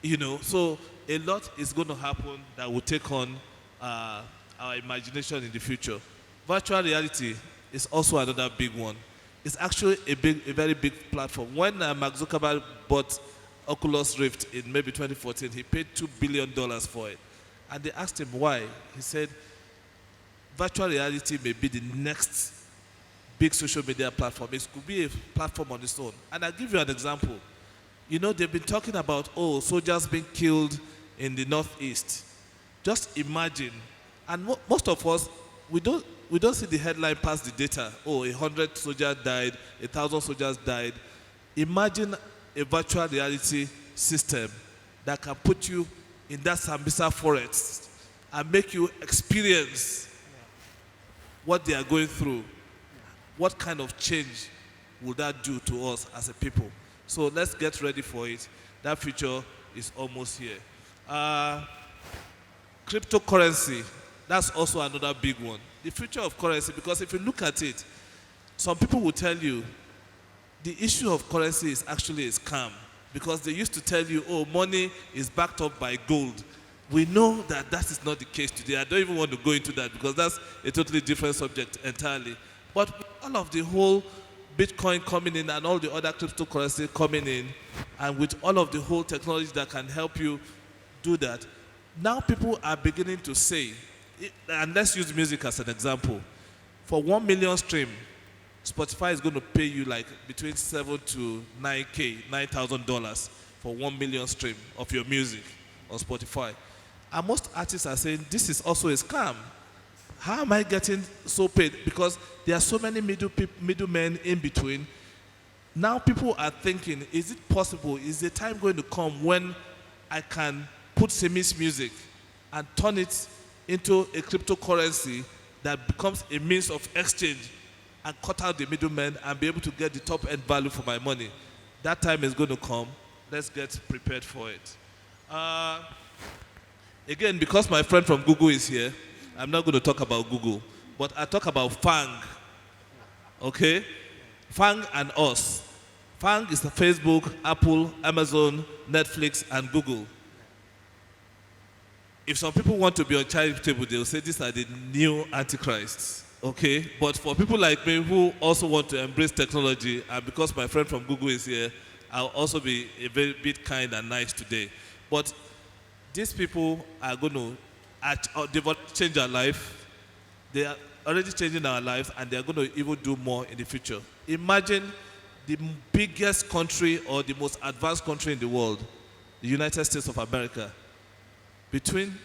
You know, so a lot is going to happen that will take on our imagination in the future. Virtual reality is also another big one. It's actually a very big platform. When Mark Zuckerberg bought Oculus Rift in maybe 2014, he paid $2 billion for it. And they asked him why. He said, virtual reality may be the next big social media platform. It could be a platform on its own. And I'll give you an example. You know, they've been talking about, oh, soldiers being killed in the Northeast. Just imagine, and most of us, we don't see the headline past the data. Oh, 100 soldiers died, 1,000 soldiers died. Imagine a virtual reality system that can put you in that Sambisa forest and make you experience what they are going through. What kind of change will that do to us as a people? So let's get ready for it. That future is almost here. Cryptocurrency, that's also another big one. The future of currency, because if you look at it, some people will tell you the issue of currency is actually a scam, because they used to tell you, oh, money is backed up by gold. We know that that is not the case today. I don't even want to go into that because that's a totally different subject entirely. But with all of the whole Bitcoin coming in and all the other cryptocurrency coming in, and with all of the whole technology that can help you do that, now people are beginning to say, and let's use music as an example. For 1 million stream, Spotify is going to pay you like between $7,000 to $9,000 for 1 million stream of your music on Spotify. And most artists are saying this is also a scam. How am I getting so paid? Because there are so many middlemen in between. Now people are thinking, is it possible? Is the time going to come when I can put Simi's music and turn it into a cryptocurrency that becomes a means of exchange and cut out the middlemen and be able to get the top end value for my money? That time is going to come. Let's get prepared for it. Again, because my friend from Google is here, I'm not going to talk about Google, but I talk about FANG. Okay? FANG and us. FANG is the Facebook, Apple, Amazon, Netflix, and Google. If some people want to be on charity table, they'll say these are the new antichrists. Okay? But for people like me who also want to embrace technology, and because my friend from Google is here, I'll also be a very bit kind and nice today. But these people are going to change our life. They are already changing our lives, and they are going to even do more in the future. Imagine the biggest country or the most advanced country in the world, the United States of America. Between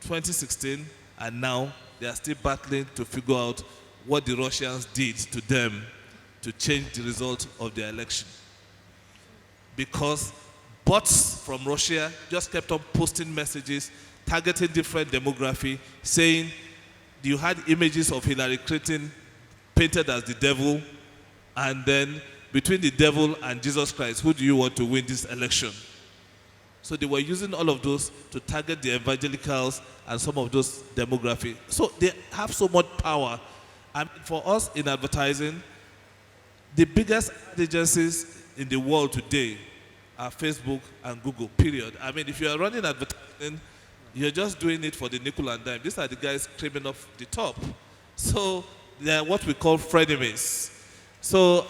2016 and now, they are still battling to figure out what the Russians did to them to change the result of their election. Because bots from Russia just kept on posting messages targeting different demography, saying you had images of Hillary Clinton painted as the devil, and then between the devil and Jesus Christ, who do you want to win this election? So they were using all of those to target the evangelicals and some of those demography. So they have so much power. And for us in advertising, the biggest agencies in the world today are Facebook and Google, period. I mean, if you are running advertising, you're just doing it for the nickel and dime. These are the guys screaming off the top. So they are what we call frenemies. So,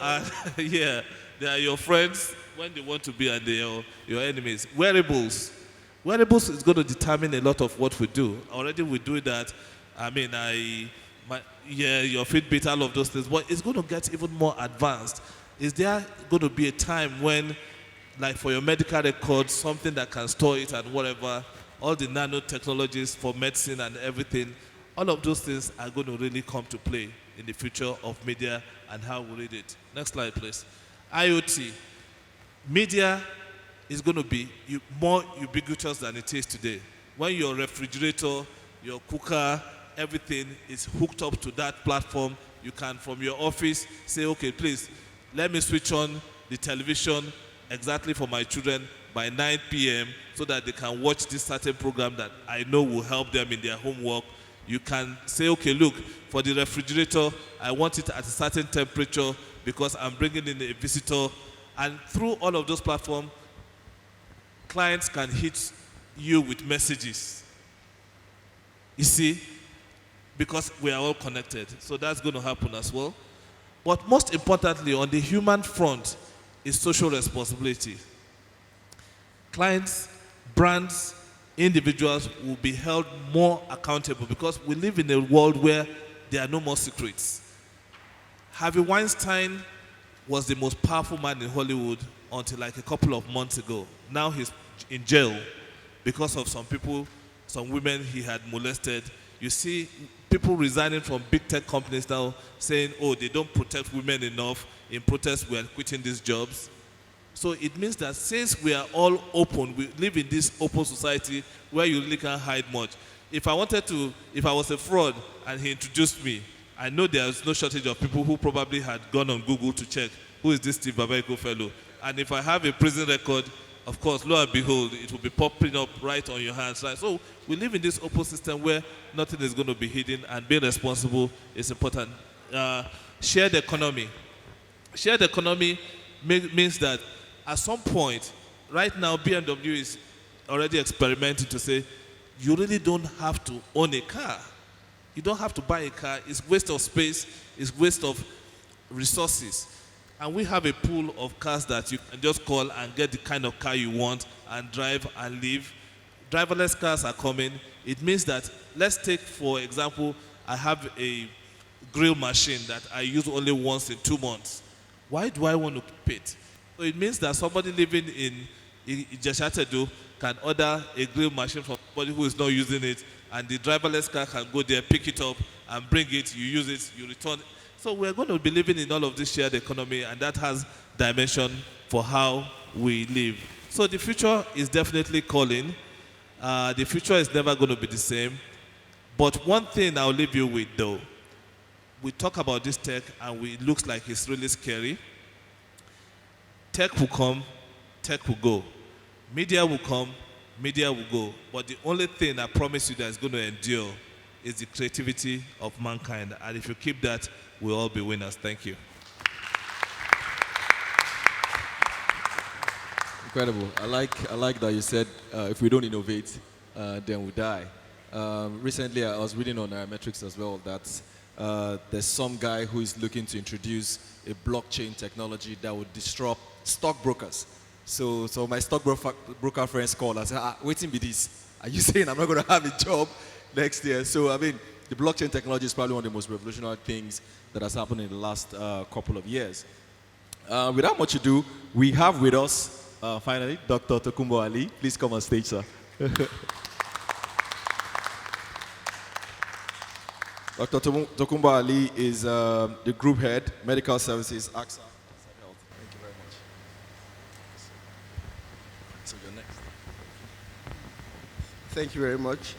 yeah, they are your friends when they want to be, and they are your enemies. Wearables. Wearables is going to determine a lot of what we do. Already we do that. I mean, I yeah, your Fitbit, all of those things, but it's going to get even more advanced. Is there going to be a time when, like for your medical records, something that can store it and whatever, all the nanotechnologies for medicine and everything, all of those things are going to really come to play in the future of media and how we read it. Next slide, please. IoT. Media is going to be more ubiquitous than it is today. When your refrigerator, your cooker, everything is hooked up to that platform, you can from your office say, okay, please, let me switch on the television exactly for my children by 9 p.m. so that they can watch this certain program that I know will help them in their homework. You can say, okay, look, for the refrigerator, I want it at a certain temperature because I'm bringing in a visitor. And through all of those platforms, clients can hit you with messages. You see, because we are all connected. So that's going to happen as well. But most importantly, on the human front, is social responsibility. Clients, brands, individuals will be held more accountable because we live in a world where there are no more secrets. Harvey Weinstein was the most powerful man in Hollywood until like a couple of months ago. Now he's in jail because of some people, some women he had molested. You see people resigning from big tech companies now saying, oh, they don't protect women enough. In protest, we are quitting these jobs. So it means that since we are all open, we live in this open society where you really can't hide much. If I was a fraud and he introduced me, I know there's no shortage of people who probably had gone on Google to check, who is this Steve Babaiko fellow? And if I have a prison record, of course, lo and behold, it will be popping up right on your hands. Right? So we live in this open system where nothing is going to be hidden, and being responsible is important. Shared economy. Shared economy means that at some point, right now, BMW is already experimenting to say, you really don't have to own a car. You don't have to buy a car. It's waste of space. It's waste of resources. And we have a pool of cars that you can just call and get the kind of car you want and drive and live. Driverless cars are coming. It means that, let's take, for example, I have a grill machine that I use only once in 2 months. Why do I want to keep it? So it means that somebody living in Jeshatedo can order a grill machine from somebody who is not using it, and the driverless car can go there, pick it up, and bring it, you use it, you return it. So we're going to be living in all of this shared economy, and that has dimension for how we live. So the future is definitely calling. The future is never going to be the same. But one thing I'll leave you with, though, we talk about this tech, and it looks like it's really scary. Tech will come, tech will go. Media will come, media will go. But the only thing I promise you that is going to endure is the creativity of mankind. And if you keep that, we'll all be winners. Thank you. Incredible. I like that you said if we don't innovate, then we die. Recently, I was reading on Metrics as well that there's some guy who is looking to introduce a blockchain technology that would disrupt stockbrokers. So my stockbroker friends called and said, waiting be this. Are you saying I'm not going to have a job next year? So, I mean, the blockchain technology is probably one of the most revolutionary things that has happened in the last couple of years. Without much ado, we have with us, finally, Dr. Tokunbo Ali. Please come on stage, sir. Dr. Tokunbo Ali is the group head, medical services, AXA. Thank you very much. So you're next. Thank you very much.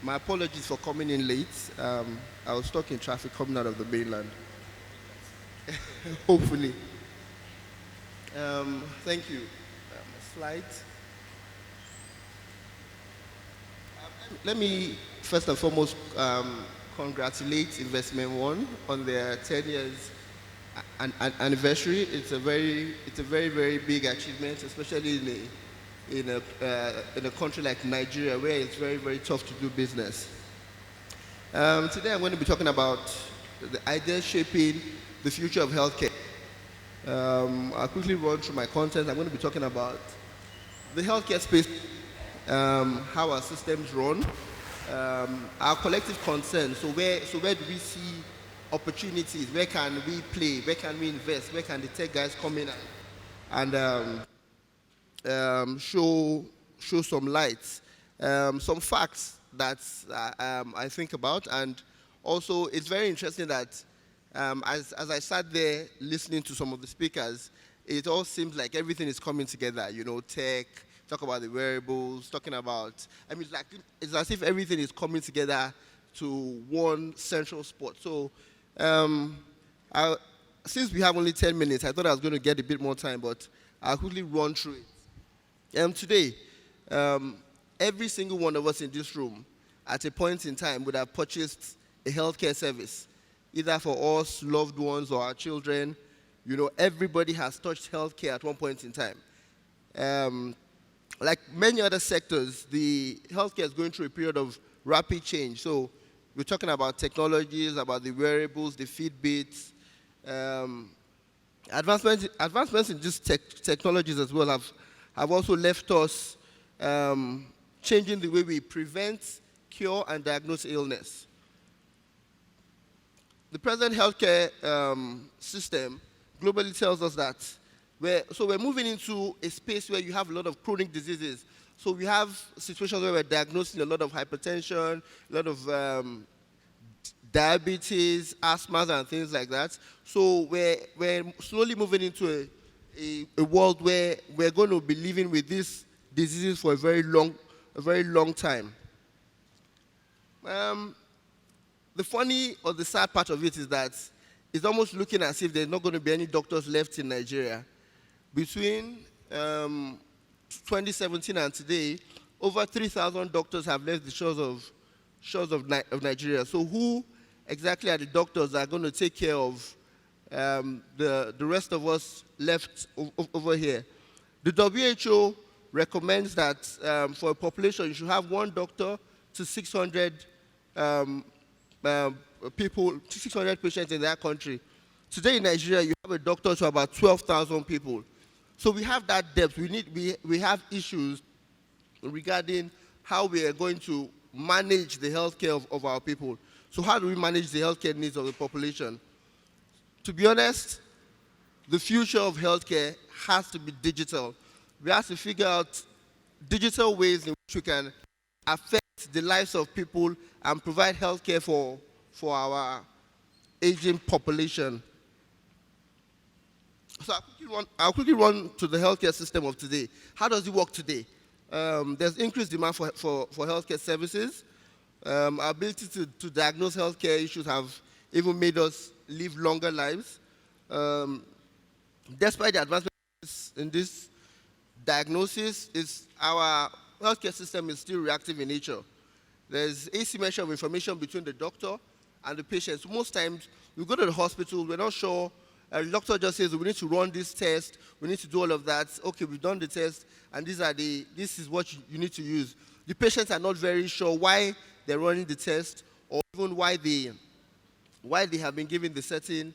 My apologies for coming in late. I was stuck in traffic coming out of the mainland. Hopefully. Thank you. Slide. Let me first and foremost congratulate Investment One on their 10 years anniversary. It's a very, very big achievement, especially in a country like Nigeria, where it's very, very tough to do business. Today I'm going to be talking about the ideas shaping the future of healthcare. I'll quickly run through my content. I'm going to be talking about the healthcare space, how our systems run, our collective concern. So where do we see opportunities? Where can we play? Where can we invest? Where can the tech guys come in and show some lights, some facts that I think about. And also, it's very interesting that as I sat there listening to some of the speakers, it all seems like everything is coming together. You know, tech, talk about the wearables, talking about, I mean, it's as if everything is coming together to one central spot. So since we have only 10 minutes, I thought I was going to get a bit more time, but I'll quickly run through it. Today, every single one of us in this room, at a point in time, would have purchased a healthcare service, either for us, loved ones, or our children. You know, everybody has touched healthcare at one point in time. Like many other sectors, the healthcare is going through a period of rapid change. So we're talking about technologies, about the wearables, the Fitbits. Advancements in these technologies as well have also left us changing the way we prevent, cure, and diagnose illness. The present healthcare system globally tells us that we're moving into a space where you have a lot of chronic diseases. So we have situations where we're diagnosing a lot of hypertension, a lot of diabetes, asthma, and things like that. So we're slowly moving into a world where we're going to be living with these diseases for a very long time. The funny or the sad part of it is that it's almost looking as if there's not going to be any doctors left in Nigeria. Between 2017 and today, over 3,000 doctors have left the shores of Nigeria. So who exactly are the doctors that are going to take care of the rest of us left over here? The WHO recommends that for a population, you should have one doctor to 600 people, 600 patients in that country. Today in Nigeria, you have a doctor to about 12,000 people. So we have that depth. We have issues regarding how we are going to manage the healthcare of our people. So how do we manage the healthcare needs of the population? To be honest, the future of healthcare has to be digital. We have to figure out digital ways in which we can affect the lives of people and provide healthcare for our aging population. So I'll quickly run to the healthcare system of today. How does it work today? There's increased demand for healthcare services. Our ability to diagnose healthcare issues have even made us live longer lives. Despite the advancements in this diagnosis, our healthcare system is still reactive in nature. There's asymmetry of information between the doctor and the patient. So most times, we go to the hospital, we're not sure. The doctor just says, we need to run this test, we need to do all of that. Okay, we've done the test, and this is what you need to use. The patients are not very sure why they're running the test, or even why they have been given the certain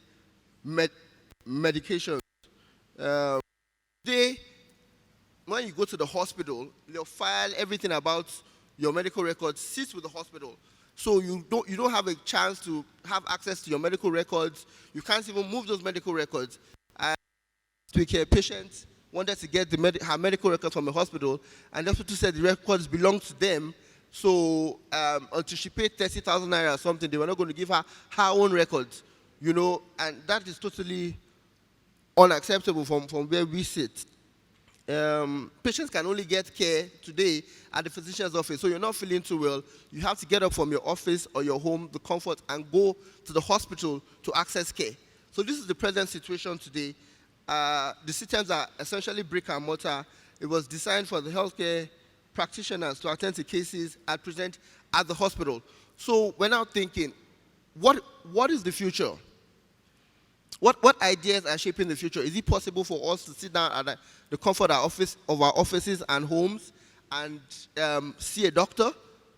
medication. Today, when you go to the hospital, they'll file everything about your medical records sits with the hospital. So you don't have a chance to have access to your medical records. You can't even move those medical records. Last week, a patient wanted to get her medical records from the hospital, and the hospital said the records belong to them. So until she paid 30,000 naira or something, they were not going to give her own records, you know, and that is totally unacceptable from where we sit. Patients can only get care today at the physician's office. So you're not feeling too well, you have to get up from your office or your home, the comfort, and go to the hospital to access care. So this is the present situation today. The systems are essentially brick and mortar. It was designed for the healthcare practitioners to attend to cases at present at the hospital. So we're now thinking, what is the future? What ideas are shaping the future? Is it possible for us to sit down at the comfort of our offices and homes and see a doctor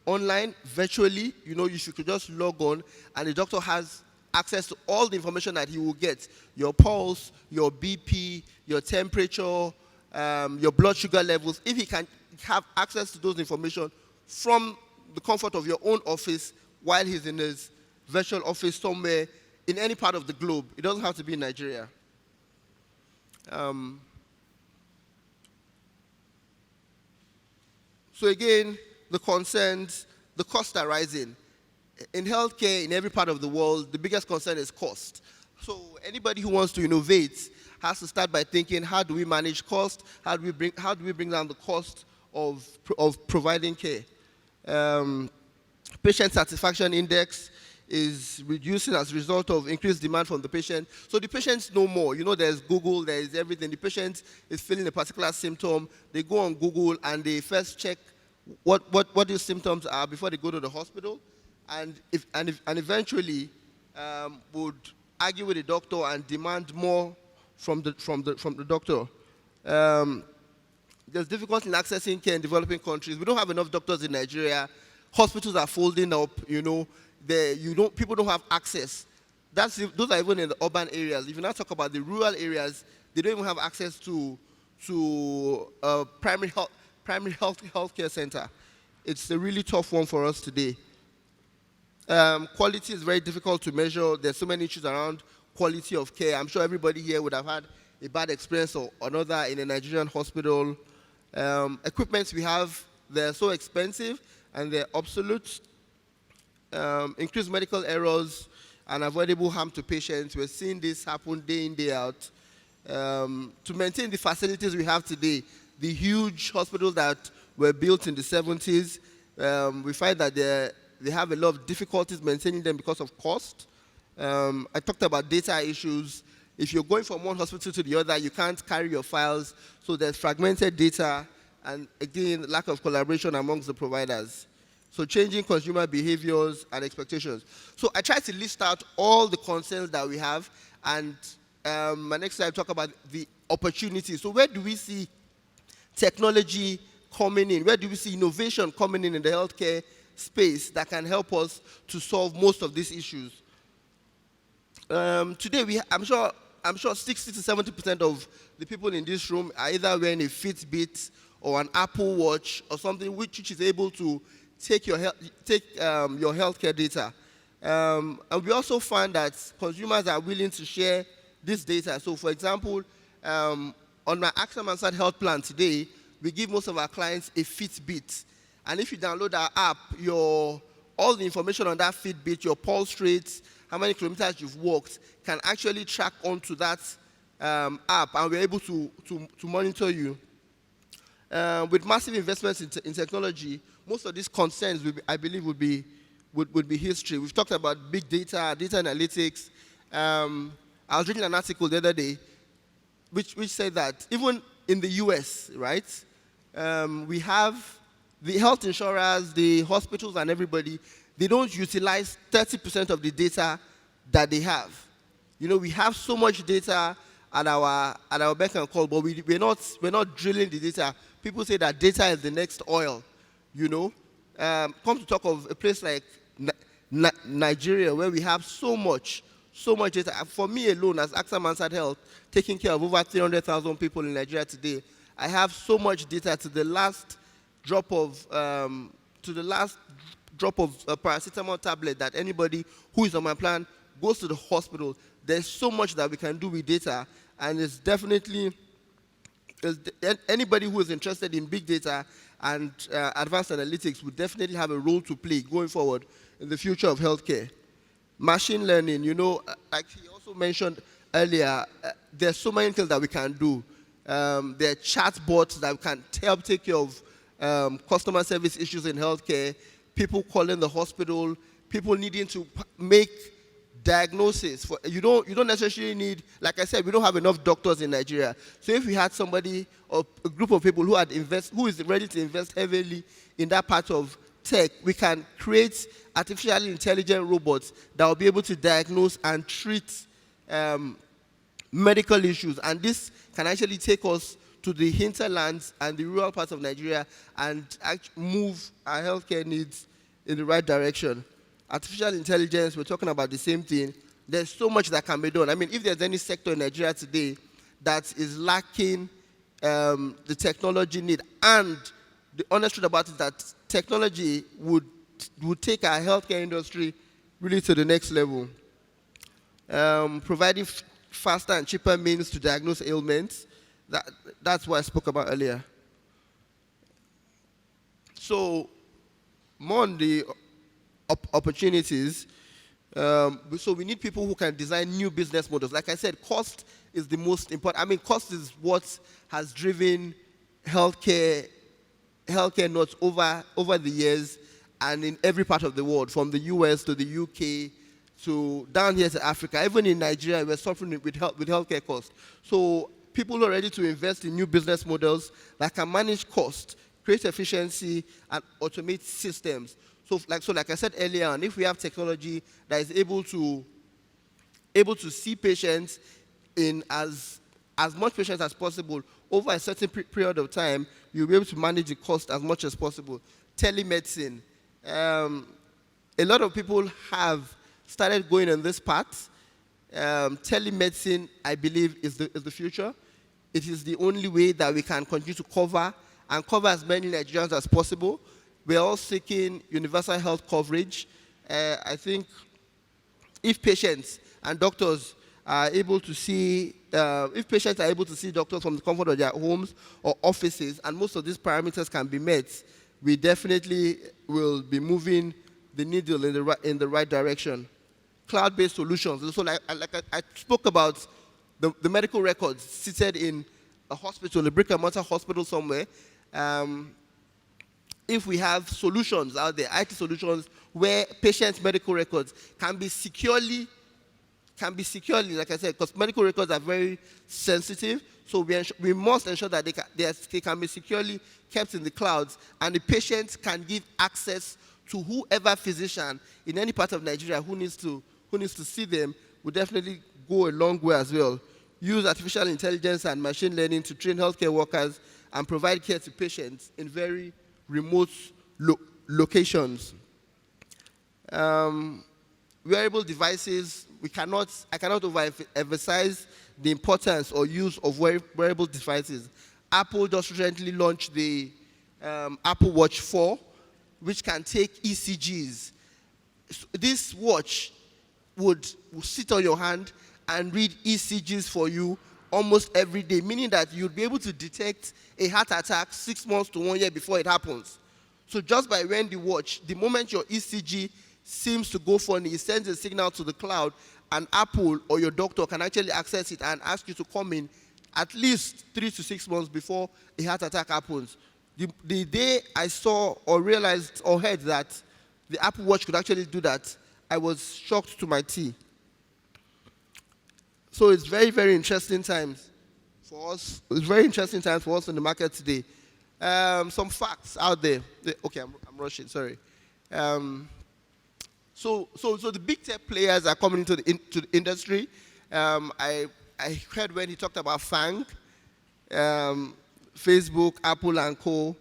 online, virtually? You know, you could just log on, and the doctor has access to all the information that he will get. Your pulse, your BP, your temperature, your blood sugar levels. If he can have access to those information from the comfort of your own office while he's in his virtual office somewhere in any part of the globe. It doesn't have to be in Nigeria. So again, the concerns, the costs are rising. In healthcare, in every part of the world, the biggest concern is cost. So anybody who wants to innovate has to start by thinking, how do we manage cost? How do we bring down the cost of providing care? Patient satisfaction index is reducing as a result of increased demand from the patient. So the patients know more. You know, there's Google, there's everything. The patient is feeling a particular symptom. They go on Google and they first check what these symptoms are before they go to the hospital, and eventually would argue with the doctor and demand more from the doctor. There's difficulty in accessing care in developing countries. We don't have enough doctors in Nigeria. Hospitals are folding up. You know, people don't have access. Those are even in the urban areas. If you now talk about the rural areas, they don't even have access to primary health care center. It's a really tough one for us today. Quality is very difficult to measure. There's so many issues around quality of care. I'm sure everybody here would have had a bad experience or another in a Nigerian hospital. Equipments we have, they're so expensive and they're obsolete. Increased medical errors and avoidable harm to patients. We're seeing this happen day in, day out. To maintain the facilities we have today, the huge hospitals that were built in the 70s, we find that they have a lot of difficulties maintaining them because of cost. I talked about data issues. If you're going from one hospital to the other, you can't carry your files, so there's fragmented data, and again, lack of collaboration amongst the providers. So changing consumer behaviors and expectations. So I tried to list out all the concerns that we have, and my next slide talk about the opportunities. So where do we see technology coming in? Where do we see innovation coming in the healthcare space that can help us to solve most of these issues? Today, I'm sure 60 to 70% of the people in this room are either wearing a Fitbit or an Apple Watch or something which is able to take your healthcare data. And we also find that consumers are willing to share this data. So for example, on my AXA Mansard health plan today, we give most of our clients a Fitbit. And if you download our app, all the information on that Fitbit, your pulse rates, how many kilometers you've walked, can actually track onto that app, and we're able to monitor you. With massive investments in technology, most of these concerns, I believe, would be history. We've talked about big data, data analytics. I was reading an article the other day which said that even in the US, right, we have the health insurers, the hospitals, and everybody, they don't utilize 30% of the data that they have. You know, we have so much data at our beck and call, but we're not drilling the data. People say that data is the next oil, you know. Come to talk of a place like Nigeria, where we have so much data. For me alone, as AXA Mansard Health, taking care of over 300,000 people in Nigeria today, I have so much data to the last drop of paracetamol tablet that anybody who is on my plan goes to the hospital. There's so much that we can do with data, and it's definitely anybody who is interested in big data and advanced analytics would definitely have a role to play going forward in the future of healthcare. Machine learning, you know, like he also mentioned earlier, there's so many things that we can do. There are chatbots that can help take care of customer service issues in healthcare, people calling the hospital, people needing to make diagnosis. You don't necessarily need, like I said, we don't have enough doctors in Nigeria. So if we had somebody or a group of people who is ready to invest heavily in that part of tech, we can create artificially intelligent robots that will be able to diagnose and treat medical issues. And this can actually take us to the hinterlands and the rural parts of Nigeria and move our healthcare needs in the right direction. Artificial intelligence, we're talking about the same thing. There's so much that can be done. I mean, if there's any sector in Nigeria today that is lacking the technology need, and the honest truth about it is that technology would take our healthcare industry really to the next level. Providing faster and cheaper means to diagnose ailments. That's what I spoke about earlier. So, more on the opportunities. So we need people who can design new business models. Like I said, cost is the most important. I mean, cost is what has driven healthcare nuts over the years and in every part of the world, from the US to the UK to down here to Africa. Even in Nigeria, we're suffering with healthcare costs. So people are ready to invest in new business models that can manage cost, create efficiency, and automate systems. So like I said earlier on, if we have technology that is able to see patients in as much patients as possible over a certain period of time, you'll be able to manage the cost as much as possible. Telemedicine. A lot of people have started going on this path. Telemedicine, I believe, is the future. It is the only way that we can continue to cover as many Nigerians as possible. We're all seeking universal health coverage. I think if patients and doctors are able to see, if patients are able to see doctors from the comfort of their homes or offices, and most of these parameters can be met, we definitely will be moving the needle in the right direction. Cloud-based solutions. So like I spoke about the medical records seated in a hospital, a brick-and-mortar hospital somewhere. If we have solutions out there, IT solutions, where patients' medical records can be securely, like I said, because medical records are very sensitive, so we must ensure that they can be securely kept in the clouds, and the patient can give access to whoever physician in any part of Nigeria who needs to see them. Will definitely go a long way as well. Use artificial intelligence and machine learning to train healthcare workers and provide care to patients in very remote locations. Wearable devices, I cannot overemphasize the importance or use of wearable devices. Apple just recently launched the Apple Watch 4, which can take ECGs. This watch would sit on your hand and read ECGs for you almost every day, meaning that you'd be able to detect a heart attack 6 months to 1 year before it happens. So just by wearing the watch, the moment your ECG seems to go funny, it sends a signal to the cloud, and Apple or your doctor can actually access it and ask you to come in at least 3 to 6 months before a heart attack happens. The day I saw or realized or heard that the Apple Watch could actually do that, I was shocked to my tea. So it's very, very interesting times for us. It's very interesting times for us in the market today. Some facts out there. Okay, I'm rushing. Sorry. So the big tech players are coming into the industry. I heard when he talked about FANG, Facebook, Apple, and Co.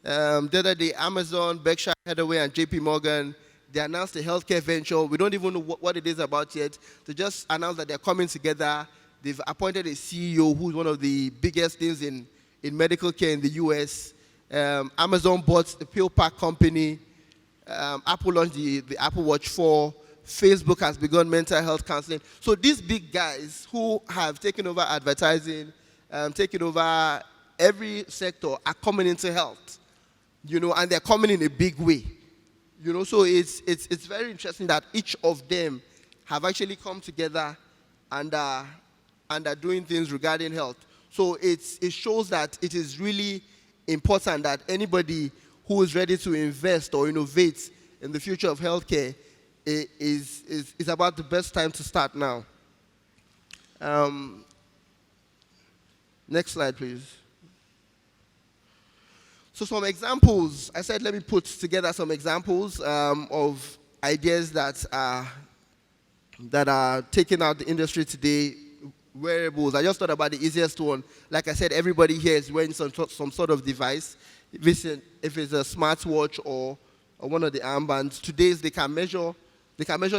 The other day, Amazon, Berkshire Hathaway, and JP Morgan, they announced a healthcare venture. We don't even know what it is about yet. They just announced that they're coming together. They've appointed a CEO who's one of the biggest names in medical care in the US. Amazon bought the pill pack company. Apple launched the Apple Watch 4. Facebook has begun mental health counseling. So these big guys who have taken over advertising, taken over every sector, are coming into health, and they're coming in a big way. So it's very interesting that each of them have actually come together and are doing things regarding health. So it shows that it is really important that anybody who is ready to invest or innovate in the future of healthcare is about the best time to start now. Next slide, please. So some examples. I said let me put together some examples of ideas that are taking out the industry today. Wearables. I just thought about the easiest one. Like I said, everybody here is wearing some sort of device. If it's a smartwatch or one of the armbands, today they can measure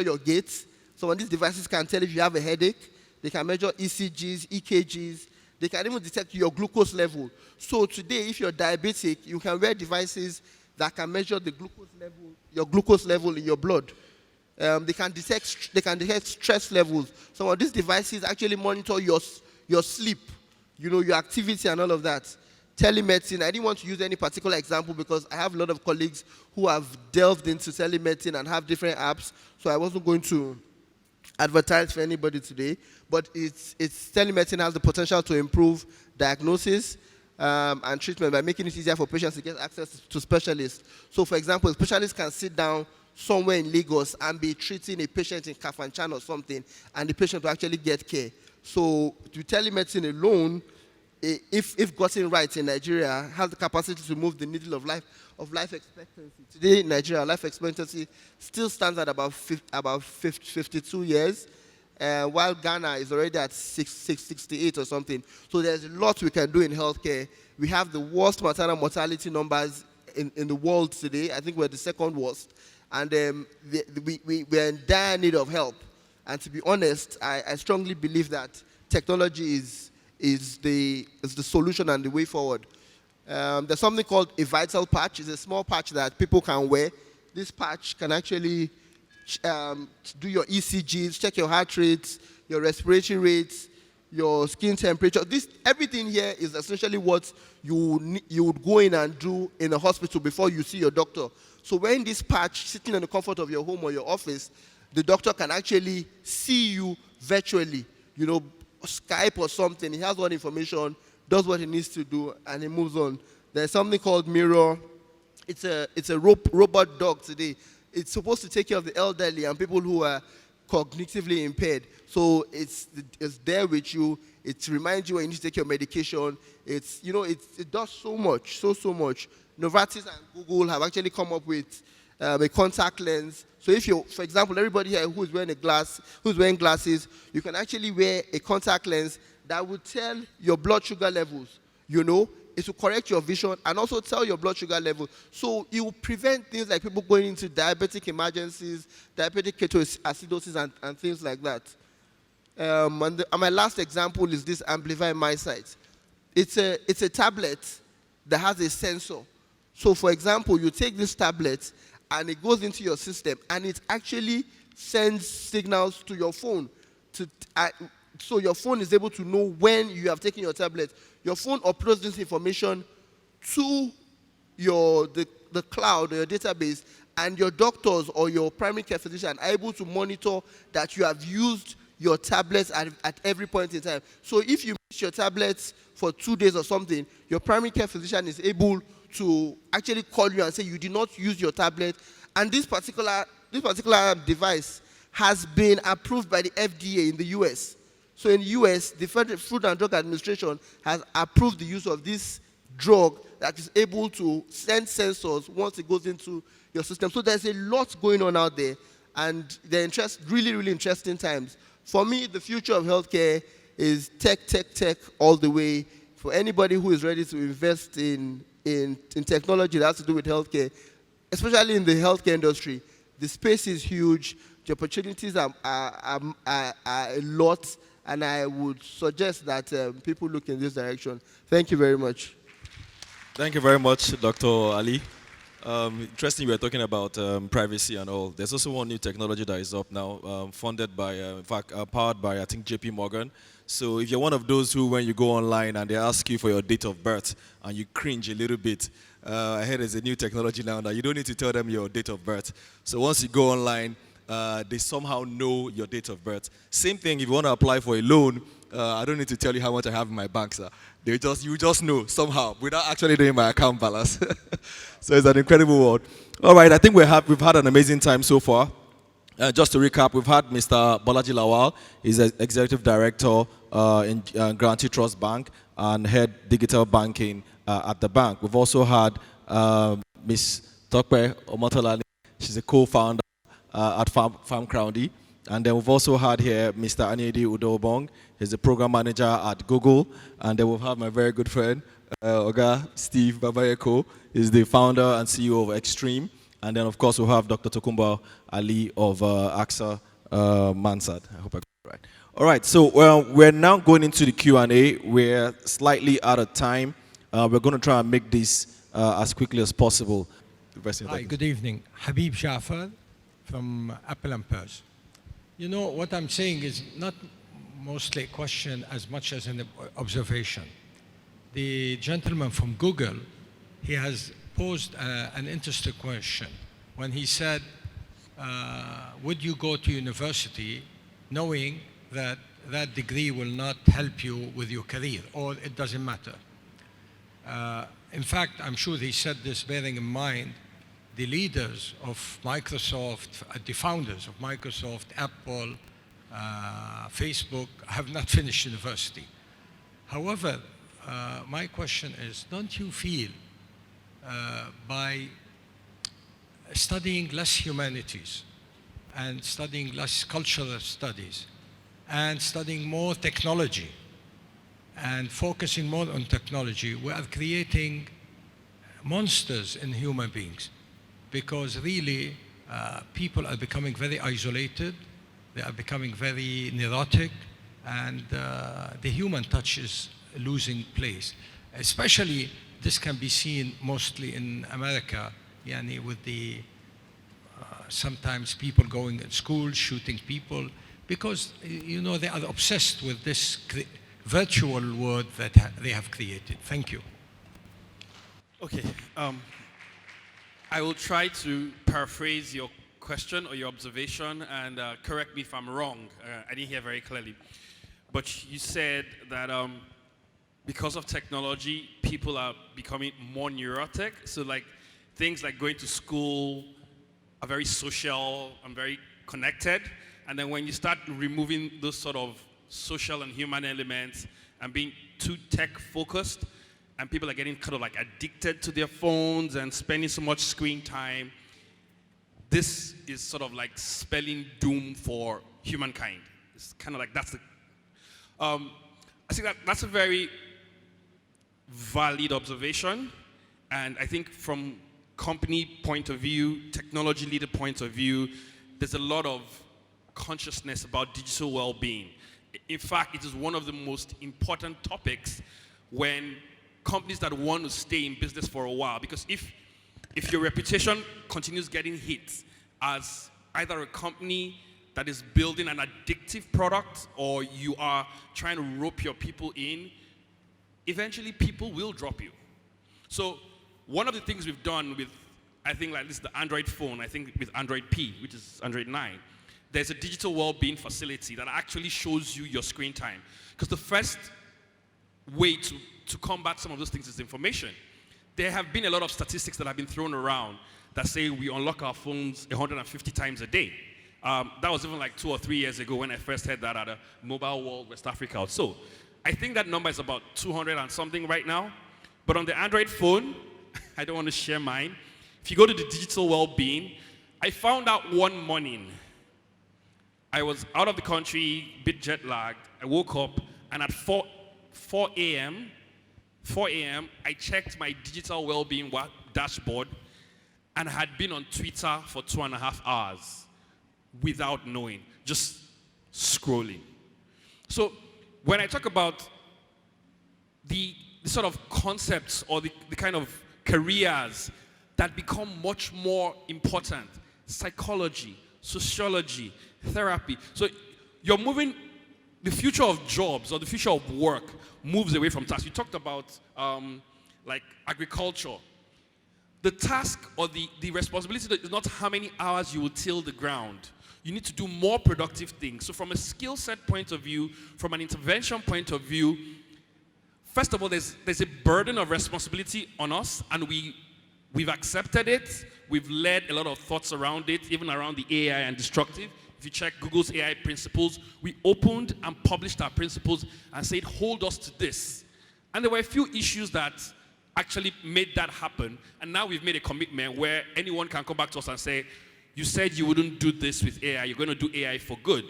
your gait. So on these devices can tell if you have a headache. They can measure ECGs, EKGs. They can even detect your glucose level. So today, if you're diabetic, you can wear devices that can measure the glucose level, your glucose level in your blood. They can detect stress levels. Some of these devices actually monitor your sleep, your activity and all of that. Telemedicine, I didn't want to use any particular example because I have a lot of colleagues who have delved into telemedicine and have different apps, so I wasn't going to advertise for anybody today, but telemedicine has the potential to improve diagnosis and treatment by making it easier for patients to get access to specialists. So for example, specialists can sit down somewhere in Lagos and be treating a patient in Kafanchan or something, and the patient will actually get care. So to telemedicine alone, if gotten right in Nigeria, has the capacity to move the needle of life expectancy. Today in Nigeria, life expectancy still stands at about 52 years, while Ghana is already at 68 or something. So there's a lot we can do in healthcare. We have the worst maternal mortality numbers in the world today. I think we're the second worst. And we're in dire need of help. And to be honest, I strongly believe that technology is the solution and the way forward. There's something called a vital patch. It's a small patch that people can wear. This patch can actually do your ECGs, check your heart rates, your respiratory rates, your skin temperature. Everything here is essentially what you would go in and do in a hospital before you see your doctor. So when this patch, sitting in the comfort of your home or your office, the doctor can actually see you virtually, Skype or something. He has all the information, does what he needs to do, and he moves on. There's something called Mirror. It's a robot dog today. It's supposed to take care of the elderly and people who are cognitively impaired. So it's there with you. It reminds you when you need to take your medication. It does so much, so much. Novartis and Google have actually come up with a contact lens. So if for example, everybody here who's wearing glasses, you can actually wear a contact lens that will tell your blood sugar levels. It will correct your vision and also tell your blood sugar level. So it will prevent things like people going into diabetic emergencies, diabetic ketoacidosis, and things like that. And my last example is this Amplify MySight. It's a tablet that has a sensor. So for example, you take this tablet and it goes into your system and it actually sends signals to your phone. So your phone is able to know when you have taken your tablet. Your phone uploads this information to the cloud or your database, and your doctors or your primary care physician are able to monitor that you have used your tablets at every point in time. So if you miss your tablets for 2 days or something, your primary care physician is able to actually call you and say you did not use your tablet. And this particular device has been approved by the FDA in the US. So in the US, the Federal Food and Drug Administration has approved the use of this drug that is able to send sensors once it goes into your system. So there's a lot going on out there, and they're really, really interesting times. For me, the future of healthcare is tech all the way. For anybody who is ready to invest in technology that has to do with healthcare, especially in the healthcare industry, the space is huge. The opportunities are a lot. And I would suggest that people look in this direction. Thank you very much. Thank you very much, Dr. Ali. Interesting, we are talking about privacy and all. There's also one new technology that is up now, funded by, powered by, I think, JP Morgan. So if you're one of those who, when you go online and they ask you for your date of birth and you cringe a little bit, I heard there's a new technology now that you don't need to tell them your date of birth. So once you go online, they somehow know your date of birth. Same thing if you want to apply for a loan, I don't need to tell you how much I have in my bank, sir. You just know somehow without actually doing my account balance. So it's an incredible world. All right, I think we've had an amazing time so far. Just to recap, we've had Mr. Bolaji Lawal. He's an executive director in Guaranty Trust Bank and head digital banking at the bank. We've also had Ms. Tokpe Omotolani. She's a co-founder at Farm Crowdy. And then we've also had here Mr. Anyedi Udobong. He's the program manager at Google. And then we'll have my very good friend, Oga Steve Babayeko. He's the founder and CEO of Extreme. And then, of course, we'll have Dr. Tokumba Ali of AXA Mansard. I hope I got it right. All right, so we're now going into the Q&A. We're slightly out of time. We're going to try and make this as quickly as possible. reversing Hi, good evening. Habib Jafar from Apple and Pers. You know, what I'm saying is not mostly a question as much as an observation. The gentleman from Google, he has posed an interesting question when he said, would you go to university knowing that that degree will not help you with your career, or it doesn't matter? In fact, I'm sure he said this bearing in mind the leaders of Microsoft, the founders of Microsoft, Apple, Facebook have not finished university. However, my question is, don't you feel by studying less humanities and studying less cultural studies and studying more technology and focusing more on technology, we are creating monsters in human beings? Because really, people are becoming very isolated, they are becoming very neurotic, and the human touch is losing place. Especially, this can be seen mostly in America, yani with the sometimes people going in school, shooting people, because you know they are obsessed with this virtual world that they have created. Thank you. Okay. I will try to paraphrase your question or your observation, and correct me if I'm wrong. I didn't hear very clearly. But you said that because of technology, people are becoming more neurotic. So like things like going to school are very social and very connected. And then when you start removing those sort of social and human elements and being too tech focused, and people are getting kind of like addicted to their phones and spending so much screen time, this is sort of like spelling doom for humankind. It's kind of like that's the, I think that's a very valid observation. And I think from company point of view, technology leader point of view, there's a lot of consciousness about digital well-being. In fact, it is one of the most important topics when companies that want to stay in business for a while, because if your reputation continues getting hit as either a company that is building an addictive product or you are trying to rope your people in, eventually people will drop you. So one of the things we've done with, I think like this is the Android phone, I think with Android P, which is Android 9, there's a digital well-being facility that actually shows you your screen time. Because the first way to combat some of those things is information. There have been a lot of statistics that have been thrown around that say we unlock our phones 150 times a day. That was even like 2 or 3 years ago when I first heard that at a Mobile World West Africa or so. I think that number is about 200 and something right now. But on the Android phone, I don't want to share mine. If you go to the digital well-being, I found out one morning, I was out of the country, a bit jet lagged. I woke up and at 4 a.m., I checked my digital well-being dashboard and had been on Twitter for 2.5 hours without knowing, just scrolling. So when I talk about the sort of concepts or the kind of careers that become much more important, psychology, sociology, therapy. So you're moving, the future of jobs or the future of work moves away from tasks. You talked about like agriculture. The task or the responsibility is not how many hours you will till the ground. You need to do more productive things. So from a skill set point of view, from an intervention point of view, first of all, there's a burden of responsibility on us, and we've accepted it. We've led a lot of thoughts around it, even around the AI and destructive. If you check Google's AI principles, we opened and published our principles and said, hold us to this. And there were a few issues that actually made that happen. And now we've made a commitment where anyone can come back to us and say, you said you wouldn't do this with AI. You're going to do AI for good.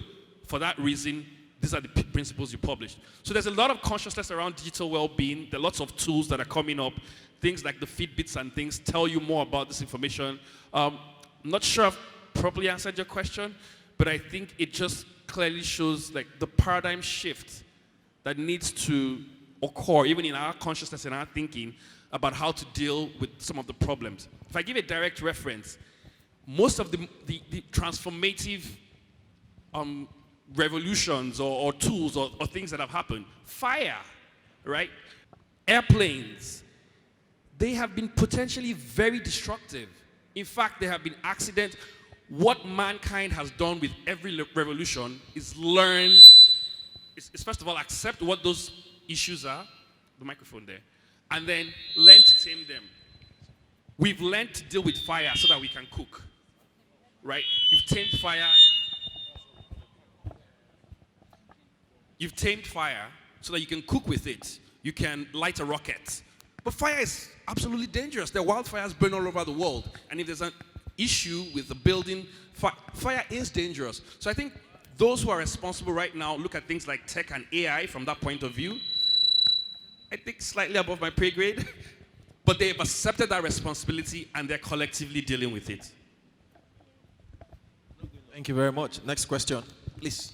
For that reason, these are the principles you published. So there's a lot of consciousness around digital well-being. There are lots of tools that are coming up. Things like the Fitbits and things tell you more about this information. I'm not sure I've properly answered your question, but I think it just clearly shows like the paradigm shift that needs to occur, even in our consciousness and our thinking, about how to deal with some of the problems. If I give a direct reference, most of the transformative revolutions or tools or things that have happened, fire, right? Airplanes, they have been potentially very destructive. In fact, there have been accidents. What mankind has done with every revolution is learn, is first of all accept what those issues are, the microphone there, and then learn to tame them. We've learned to deal with fire so that we can cook, right? You've tamed fire so that you can cook with it. You can light a rocket. But fire is absolutely dangerous. There are wildfires burn all over the world. And if there's an issue with the building, fire is dangerous. So I think those who are responsible right now look at things like tech and AI from that point of view. I think slightly above my pay grade. But they've accepted that responsibility and they're collectively dealing with it. Thank you very much. Next question, please.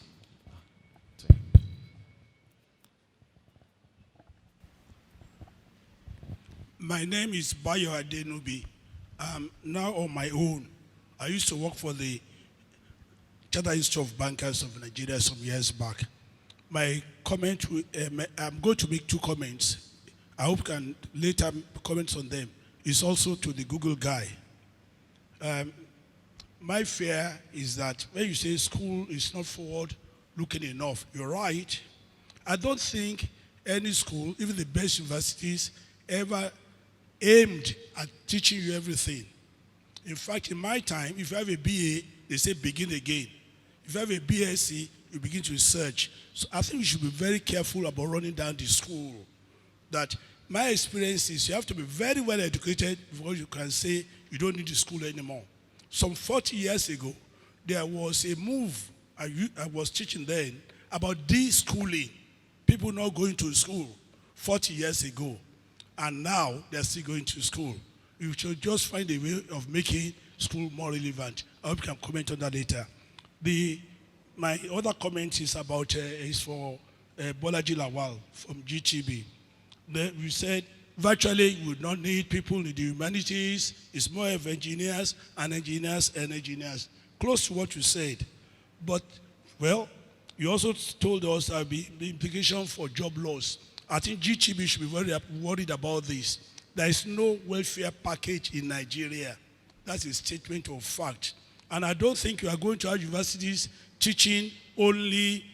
My name is Bayo Adenubi. I'm now on my own. I used to work for the Chartered Institute of Bankers of Nigeria some years back. My comment, I'm going to make two comments. I hope can later comment on them. It's also to the Google guy. My fear is that when you say school is not forward looking enough, you're right. I don't think any school, even the best universities, ever aimed at teaching you everything. In fact, in my time, if you have a BA, they say begin again. If you have a BSc, you begin to research. So I think we should be very careful about running down the school. That my experience is you have to be very well educated before you can say you don't need the school anymore. Some 40 years ago, there was a move, I was teaching then, about de-schooling. People not going to school 40 years ago. And now they're still going to school. You should just find a way of making school more relevant. I hope you can comment on that later. My other comment is about is for Bolaji Lawal from GTB. We said virtually you would not need people in the humanities. It's more of engineers and engineers and engineers. Close to what you said. But, well, you also told us there will be the implication for job loss. I think GTB should be very worried about this. There is no welfare package in Nigeria. That's a statement of fact. And I don't think you are going to have universities teaching only,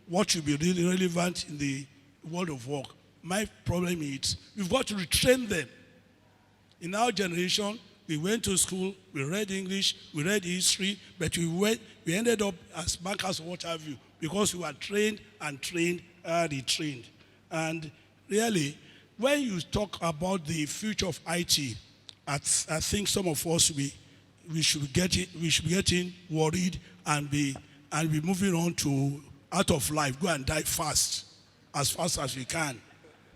what should be really relevant in the world of work. My problem is we've got to retrain them. In our generation, we went to school, we read English, we read history, but we ended up as bankers or what have you, because we were trained and trained and retrained. And really, when you talk about the future of IT, I think some of us we should be getting worried and be moving on to out of life, go and die fast as we can,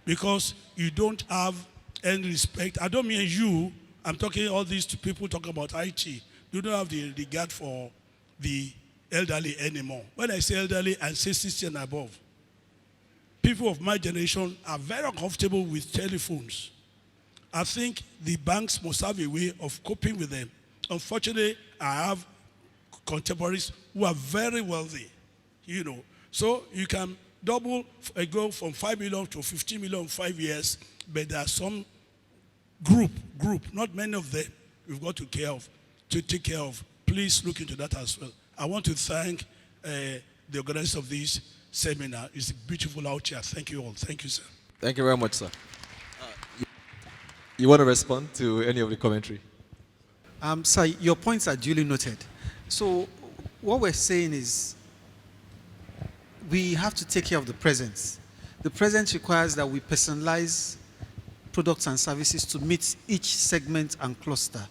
because you don't have any respect. I don't mean you. I'm talking all these people talking about IT. You don't have the regard for the elderly anymore. When I say elderly, I say 60 and above. People of my generation are very comfortable with telephones. I think the banks must have a way of coping with them. Unfortunately, I have contemporaries who are very wealthy, So you can go from 5 million to 15 million in 5 years, but there are some group, not many of them, we've got to take care of. Please look into that as well. I want to thank the organizers of this seminar. It's beautiful out here. Thank you all. Thank you, sir. Thank you very much, sir. You want to respond to any of the commentary? Sir, your points are duly noted. So what we're saying is we have to take care of the present. The present requires that we personalize products and services to meet each segment and cluster.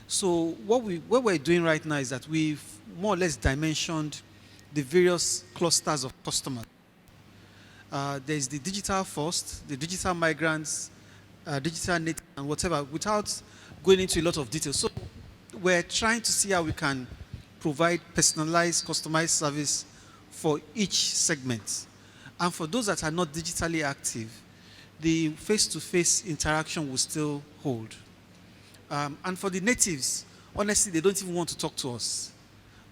So what we're doing right now is that we've more or less dimensioned the various clusters of customers. There's the digital first, the digital migrants, digital native, and whatever, without going into a lot of detail. So we're trying to see how we can provide personalized, customized service for each segment. And for those that are not digitally active, the face-to-face interaction will still hold. And for the natives, honestly, they don't even want to talk to us.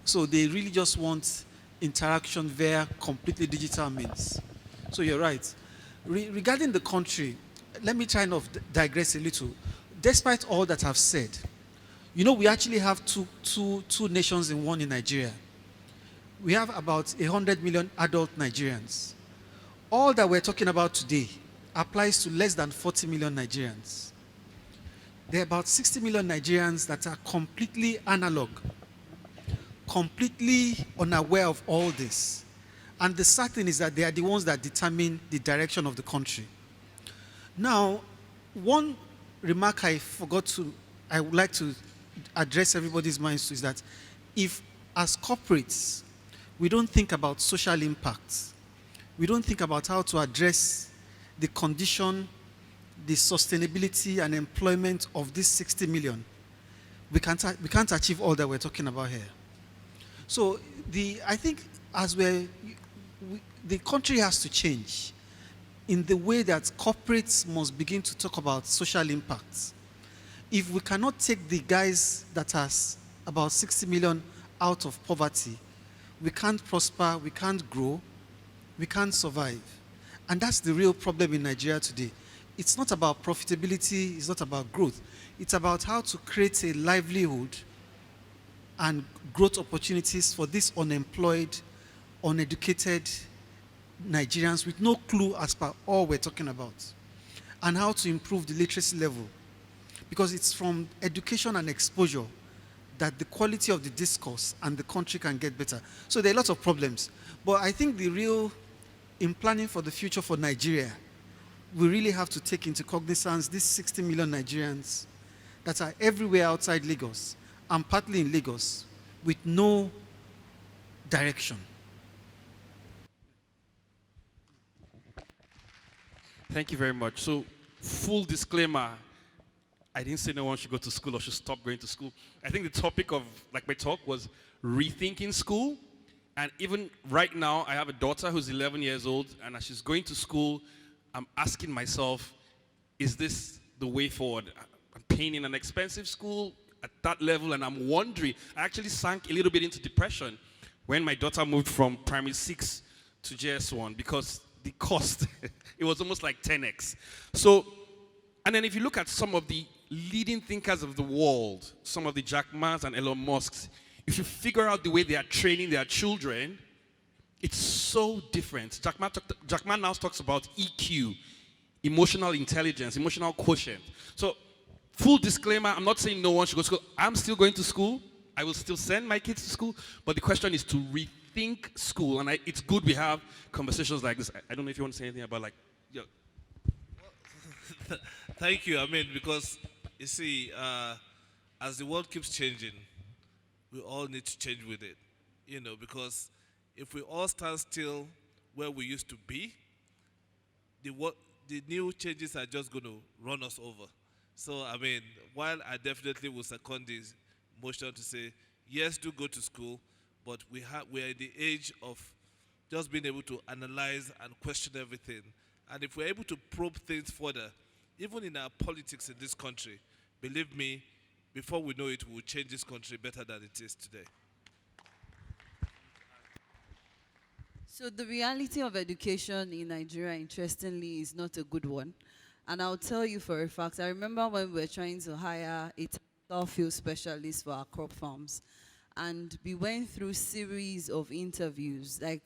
So they really just want interaction via completely digital means. So you're right. Regarding the country, let me try and digress a little. Despite all that I've said, you know, we actually have two nations in one in Nigeria. We have about 100 million adult Nigerians. All that we're talking about today applies to less than 40 million Nigerians. There are about 60 million Nigerians that are completely analog, completely unaware of all this. And the sad thing is that they are the ones that determine the direction of the country. Now, one remark I would like to address everybody's minds to is that if, as corporates, we don't think about social impact, we don't think about how to address the condition, the sustainability and employment of these 60 million, we can't achieve all that we're talking about here. So I think the country has to change in the way that corporates must begin to talk about social impacts. If we cannot take the guys that are about 60 million out of poverty, we can't prosper, we can't grow, we can't survive. And that's the real problem in Nigeria today. It's not about profitability, it's not about growth. It's about how to create a livelihood and growth opportunities for these unemployed, uneducated Nigerians with no clue as per all we're talking about. And how to improve the literacy level. Because it's from education and exposure that the quality of the discourse and the country can get better. So there are lots of problems. But I think in planning for the future for Nigeria, we really have to take into cognizance these 60 million Nigerians that are everywhere outside Lagos and partly in Lagos with no direction. Thank you very much. So, full disclaimer, I didn't say no one should go to school or should stop going to school. I think the topic of my talk was rethinking school. And even right now, I have a daughter who's 11 years old, and as she's going to school, I'm asking myself, is this the way forward? I'm paying in an expensive school at that level, and I'm wondering, I actually sank a little bit into depression when my daughter moved from primary 6 to JS1 because the cost, it was almost like 10x. So, and then if you look at some of the leading thinkers of the world, some of the Jack Ma's and Elon Musk's, if you figure out the way they are training their children, it's so different. Jack Ma now talks about EQ, emotional intelligence, emotional quotient. So, full disclaimer, I'm not saying no one should go to school. I'm still going to school. I will still send my kids to school. But the question is to rethink school. And it's good we have conversations like this. I don't know if you want to say anything about Thank you. I mean, because, you see, as the world keeps changing, we all need to change with it. You know, because if we all stand still where we used to be, the new changes are just going to run us over. So, I mean, while I definitely will second this motion to say, yes, do go to school, but we are in the age of just being able to analyze and question everything. And if we're able to probe things further, even in our politics in this country, believe me, before we know it, we will change this country better than it is today. So the reality of education in Nigeria, interestingly, is not a good one. And I'll tell you for a fact, I remember when we were trying to hire a technical field specialist for our crop farms. And we went through series of interviews. Like,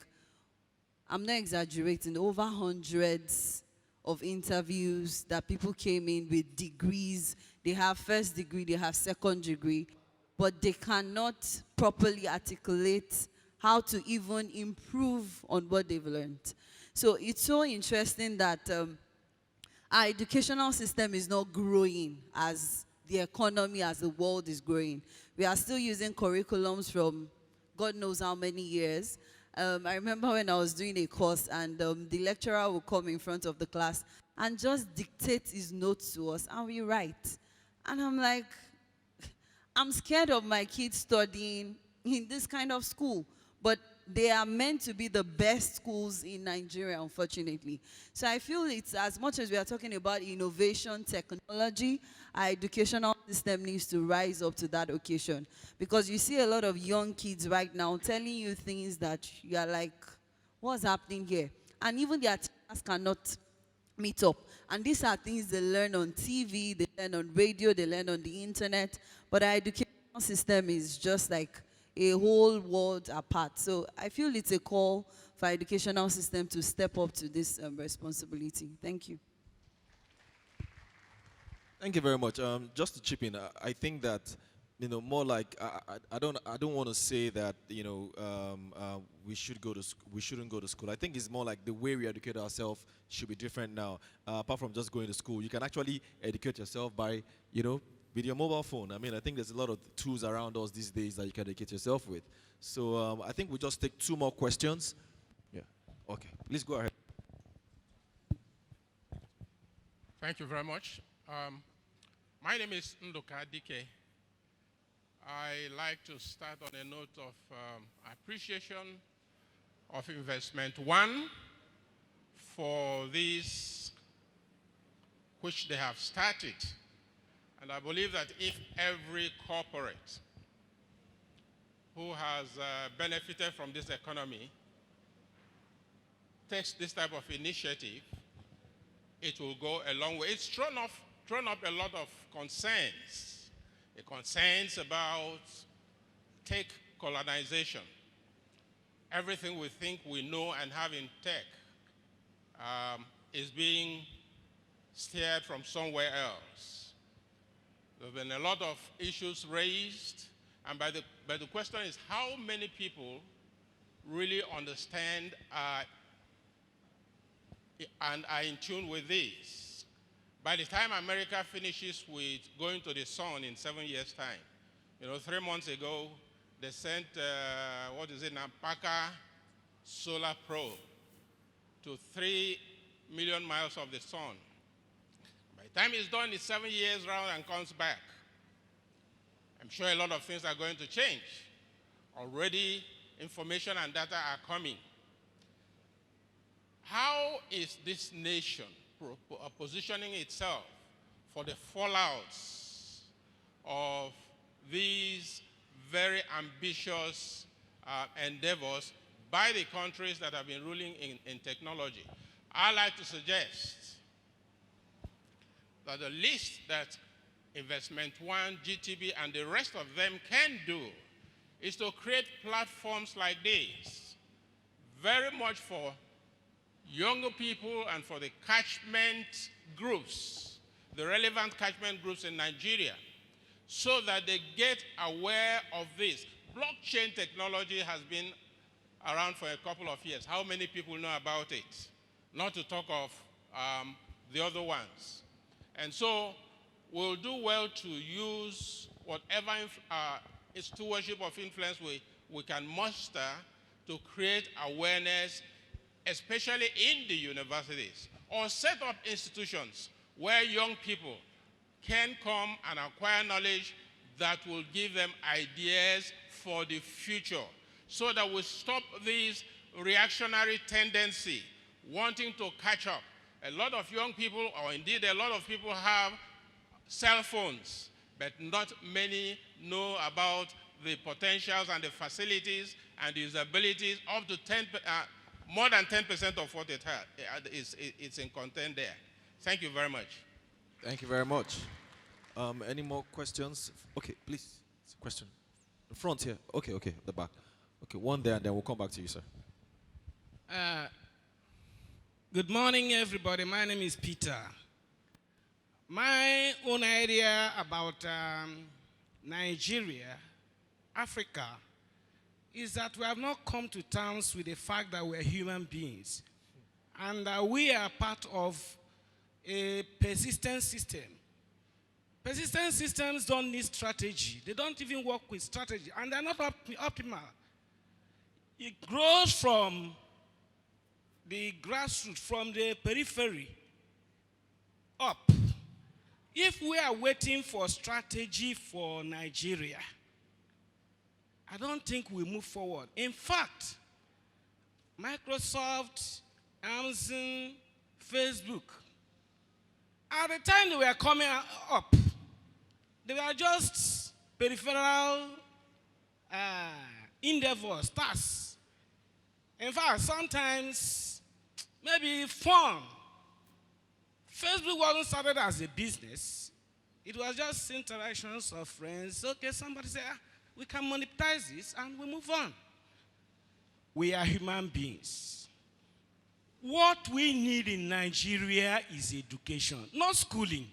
I'm not exaggerating, over hundreds of interviews that people came in with degrees. They have first degree, they have second degree, but they cannot properly articulate how to even improve on what they've learned. So it's so interesting that our educational system is not growing as the economy, as the world is growing. We are still using curriculums from God knows how many years. I remember when I was doing a course and the lecturer would come in front of the class and just dictate his notes to us and we write. And I'm like, I'm scared of my kids studying in this kind of school. But they are meant to be the best schools in Nigeria, unfortunately. So I feel it's, as much as we are talking about innovation, technology, our educational system needs to rise up to that occasion. Because you see a lot of young kids right now telling you things that you are like, what's happening here? And even their teachers cannot meet up. And these are things they learn on TV, they learn on radio, they learn on the internet. But our educational system is just like a whole world apart. So I feel it's a call for our educational system to step up to this responsibility. Thank you. Thank you very much. Just to chip in, I think that, you know, more like I don't want to say that, you know, we shouldn't go to school. I think it's more like the way we educate ourselves should be different now. Apart from just going to school, you can actually educate yourself by, you know, with your mobile phone. I mean, I think there's a lot of tools around us these days that you can educate yourself with. So I think we'll just take 2 more questions. Yeah. Okay. Please go ahead. Thank you very much. My name is Nduka Dike. I like to start on a note of appreciation of Investment One for this which they have started. And I believe that if every corporate who has benefited from this economy takes this type of initiative, it will go a long way. It's thrown up a lot of concerns. The concerns about tech colonization. Everything we think we know and have in tech is being steered from somewhere else. There have been a lot of issues raised, but the question is how many people really understand and are in tune with this. By the time America finishes with going to the sun in 7 years' time, you know, 3 months ago, they sent, Parker solar probe to 3 million miles of the sun. By the time it's done, it's 7 years round and comes back. I'm sure a lot of things are going to change. Already, information and data are coming. How is this nation positioning itself for the fallouts of these very ambitious endeavors by the countries that have been ruling in technology? I like to suggest that the least that Investment One, GTB, and the rest of them can do is to create platforms like this, very much for younger people and for the catchment groups, the relevant catchment groups in Nigeria, so that they get aware of this. Blockchain technology has been around for a couple of years. How many people know about it? Not to talk of the other ones. And so we'll do well to use whatever stewardship of influence we can muster to create awareness, especially in the universities, or set up institutions where young people can come and acquire knowledge that will give them ideas for the future, so that we stop this reactionary tendency, wanting to catch up. A lot of young people, or indeed a lot of people, have cell phones, but not many know about the potentials and the facilities and the usabilities up to more than 10% of what it has. It's in content there. Thank you very much. Thank you very much. Any more questions? Okay, please. Question. The front here. Okay, the back. Okay, one there, and then we'll come back to you, sir. Good morning, everybody. My name is Peter. My own idea about Nigeria, Africa, is that we have not come to terms with the fact that we're human beings. And we are part of a persistent system. Persistent systems don't need strategy. They don't even work with strategy. And they're not optimal. It grows from the grassroots, from the periphery up. If we are waiting for strategy for Nigeria, I don't think we move forward. In fact, Microsoft, Amazon, Facebook. At the time they were coming up, they were just peripheral endeavors, tasks. In fact, sometimes maybe fun. Facebook wasn't started as a business. It was just interactions of friends. Okay, somebody said, we can monetize this, and we move on. We are human beings. What we need in Nigeria is education, not schooling.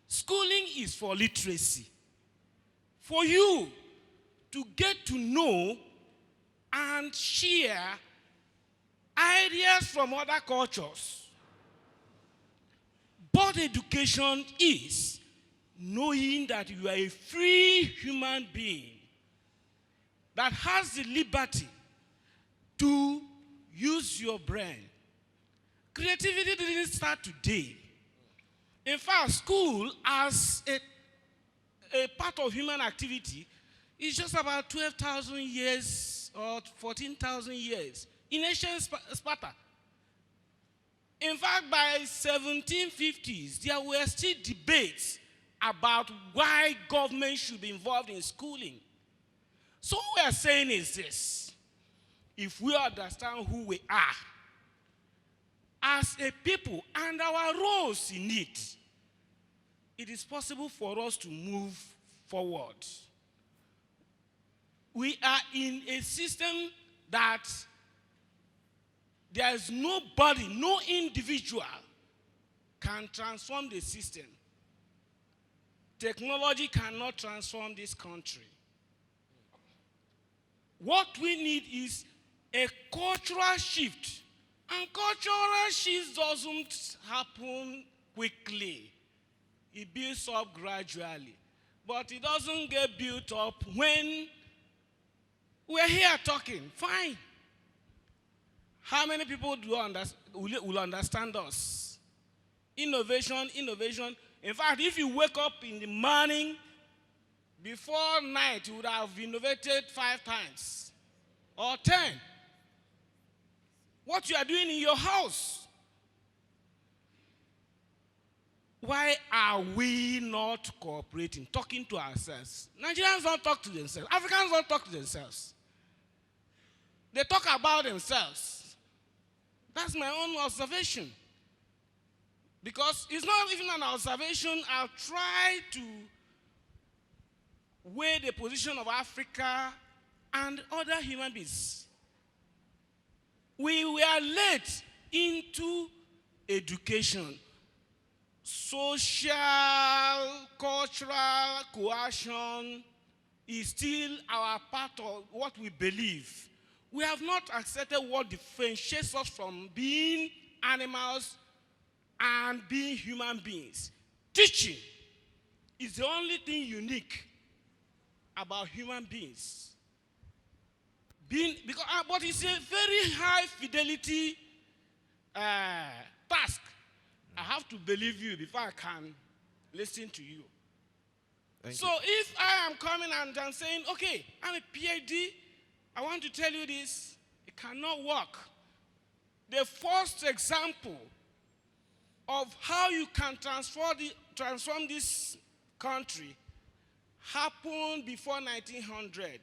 Schooling is for literacy. For you to get to know and share ideas from other cultures. But education is knowing that you are a free human being that has the liberty to use your brain. Creativity didn't start today. In fact, school as a part of human activity is just about 12,000 years or 14,000 years in ancient Sparta. In fact, by 1750s, there were still debates about why government should be involved in schooling. So what we are saying is this: if we understand who we are as a people and our roles in it, it is possible for us to move forward. We are in a system that there is nobody, no individual can transform the system. Technology cannot transform this country. What we need is a cultural shift. And cultural shift doesn't happen quickly. It builds up gradually. But it doesn't get built up when we're here talking. Fine. How many people will understand us? Innovation, innovation. In fact, if you wake up in the morning, before night, you would have innovated 5 times or 10. What you are doing in your house. Why are we not cooperating, talking to ourselves? Nigerians don't talk to themselves. Africans don't talk to themselves. They talk about themselves. That's my own observation. Because it's not even an observation. I'll try to weigh the position of Africa and other human beings. We were led into education. Social, cultural coercion is still our part of what we believe. We have not accepted what differentiates us from being animals and being human beings. Teaching is the only thing unique about human beings. But it's a very high fidelity task. I have to believe you before I can listen to you. Thank you. If I am coming and I'm saying, okay, I'm a PhD, I want to tell you this, it cannot work. The first example of how you can transform this country happened before 1900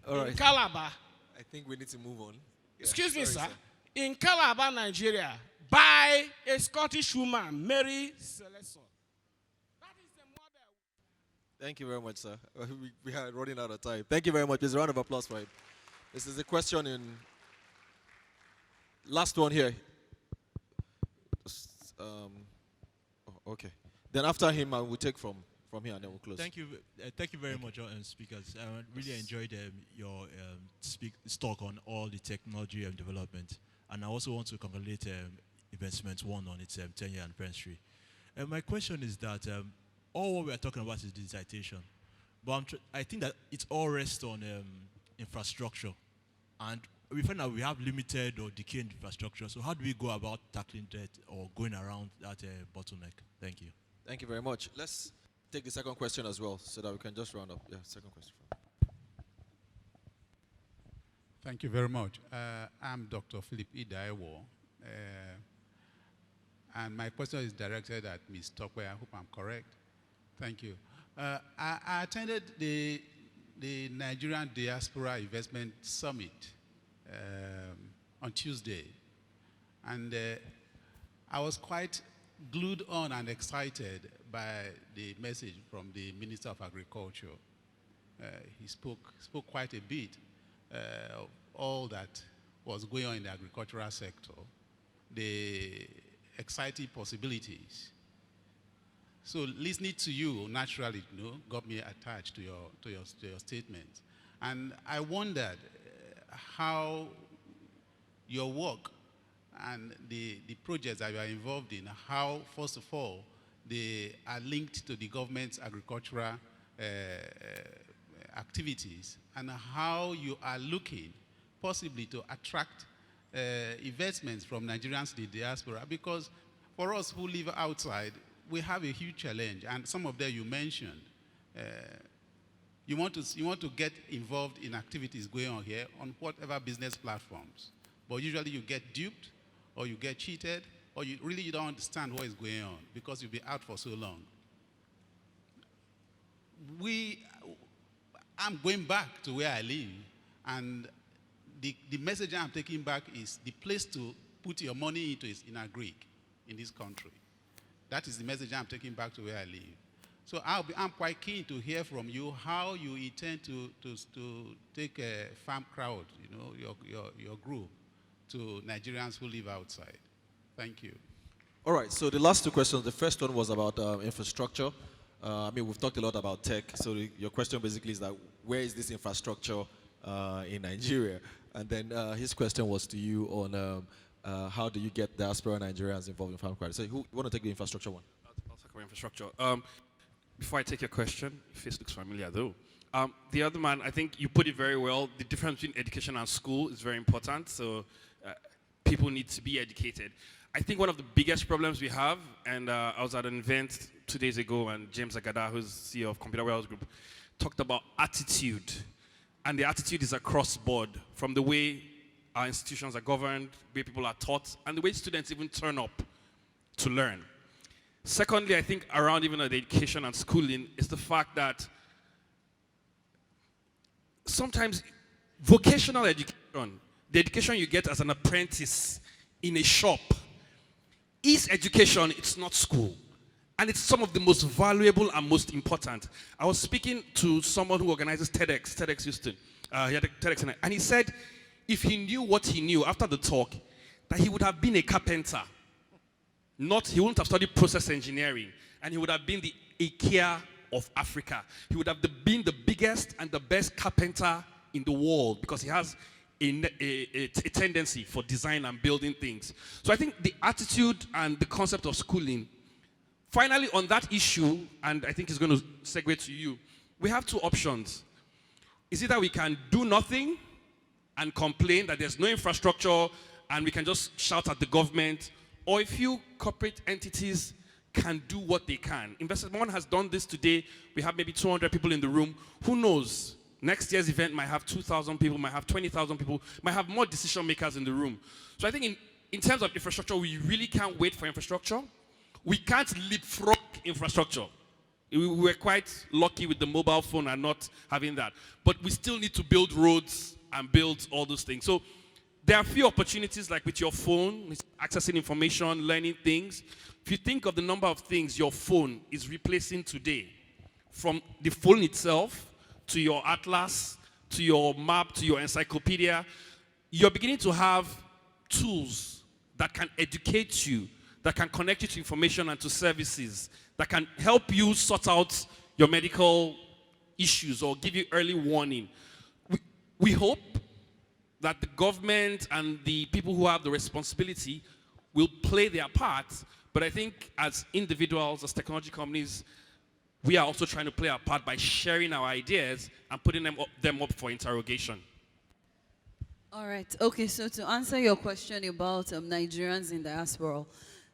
in Calabar. I think we need to move on. Excuse me, sir. In Calabar, Nigeria, by a Scottish woman, Mary Celestion. That is the model. Thank you very much, sir. We are running out of time. Thank you very much. There's a round of applause for him. This is a question in last one here. Okay. Then after him, I will take from here and then we'll close. Thank you very much, speakers. I really enjoyed your talk on all the technology and development. And I also want to congratulate Investment One on its 10-year anniversary. My question is that all what we are talking about is digitization. But I think that it all rests on infrastructure. And we find that we have limited or decaying infrastructure. So how do we go about tackling that or going around that bottleneck? Thank you. Thank you very much. Let's take the second question as well so that we can just round up. Yeah, second question. Thank you very much. I'm Dr. Philip Idaiwo, and my question is directed at Ms. Tokwe. I hope I'm correct. Thank you. I attended the Nigerian Diaspora Investment Summit on Tuesday, and I was quite glued on and excited by the message from the Minister of Agriculture. He spoke quite a bit of all that was going on in the agricultural sector, the exciting possibilities. So listening to you naturally, got me attached to your statements. And I wondered how your work and the projects that you are involved in, how, first of all, they are linked to the government's agricultural activities, and how you are looking possibly to attract investments from Nigerians in the diaspora, because for us who live outside, we have a huge challenge, and some of them you mentioned. You want to get involved in activities going on here on whatever business platforms, but usually you get duped, or you get cheated, or you don't understand what is going on because you've been out for so long. I'm going back to where I live, and the message I'm taking back is the place to put your money into is in agric in this country. That is the message I'm taking back to where I live. So I'm quite keen to hear from you how you intend to take a farm crowd, your group, to Nigerians who live outside. Thank you. All right, so the last two questions, the first one was about infrastructure. We've talked a lot about tech, so your question basically is that where is this infrastructure in Nigeria? And then his question was to you on how do you get diaspora Nigerians involved in farm credit? So who want to take the infrastructure one? I'll talk about infrastructure. Before I take your question, your face looks familiar though. The other man, I think you put it very well. The difference between education and school is very important, so people need to be educated. I think one of the biggest problems we have, and I was at an event 2 days ago, and James Agada, who's CEO of Computer Warehouse Group, talked about attitude. And the attitude is across board, from the way our institutions are governed, the way people are taught, and the way students even turn up to learn. Secondly, I think around even the education and schooling is the fact that sometimes vocational education, the education you get as an apprentice in a shop, is education, it's not school. And it's some of the most valuable and most important. I was speaking to someone who organizes TEDx Houston. He had a TEDx, and he said if he knew what he knew after the talk, that he would have been a carpenter. He wouldn't have studied process engineering, and he would have been the IKEA of Africa. He would have been the biggest and the best carpenter in the world because he has a tendency for design and building things. So I think the attitude and the concept of schooling. Finally, on that issue, and I think it's going to segue to you, we have two options. Is it that we can do nothing and complain that there's no infrastructure and we can just shout at the government, or a few corporate entities can do what they can. Investment One has done this today. We have maybe 200 people in the room. Who knows? Next year's event might have 2,000 people, might have 20,000 people, might have more decision makers in the room. So I think in terms of infrastructure, we really can't wait for infrastructure. We can't leapfrog infrastructure. We were quite lucky with the mobile phone and not having that. But we still need to build roads and build all those things. So there are a few opportunities, like with your phone, accessing information, learning things. If you think of the number of things your phone is replacing today, from the phone itself to your atlas, to your map, to your encyclopedia, you're beginning to have tools that can educate you, that can connect you to information and to services, that can help you sort out your medical issues or give you early warning. We hope that the government and the people who have the responsibility will play their part, but I think as individuals, as technology companies, we are also trying to play our part by sharing our ideas and putting them up for interrogation. All right. Okay, so to answer your question about Nigerians in diaspora,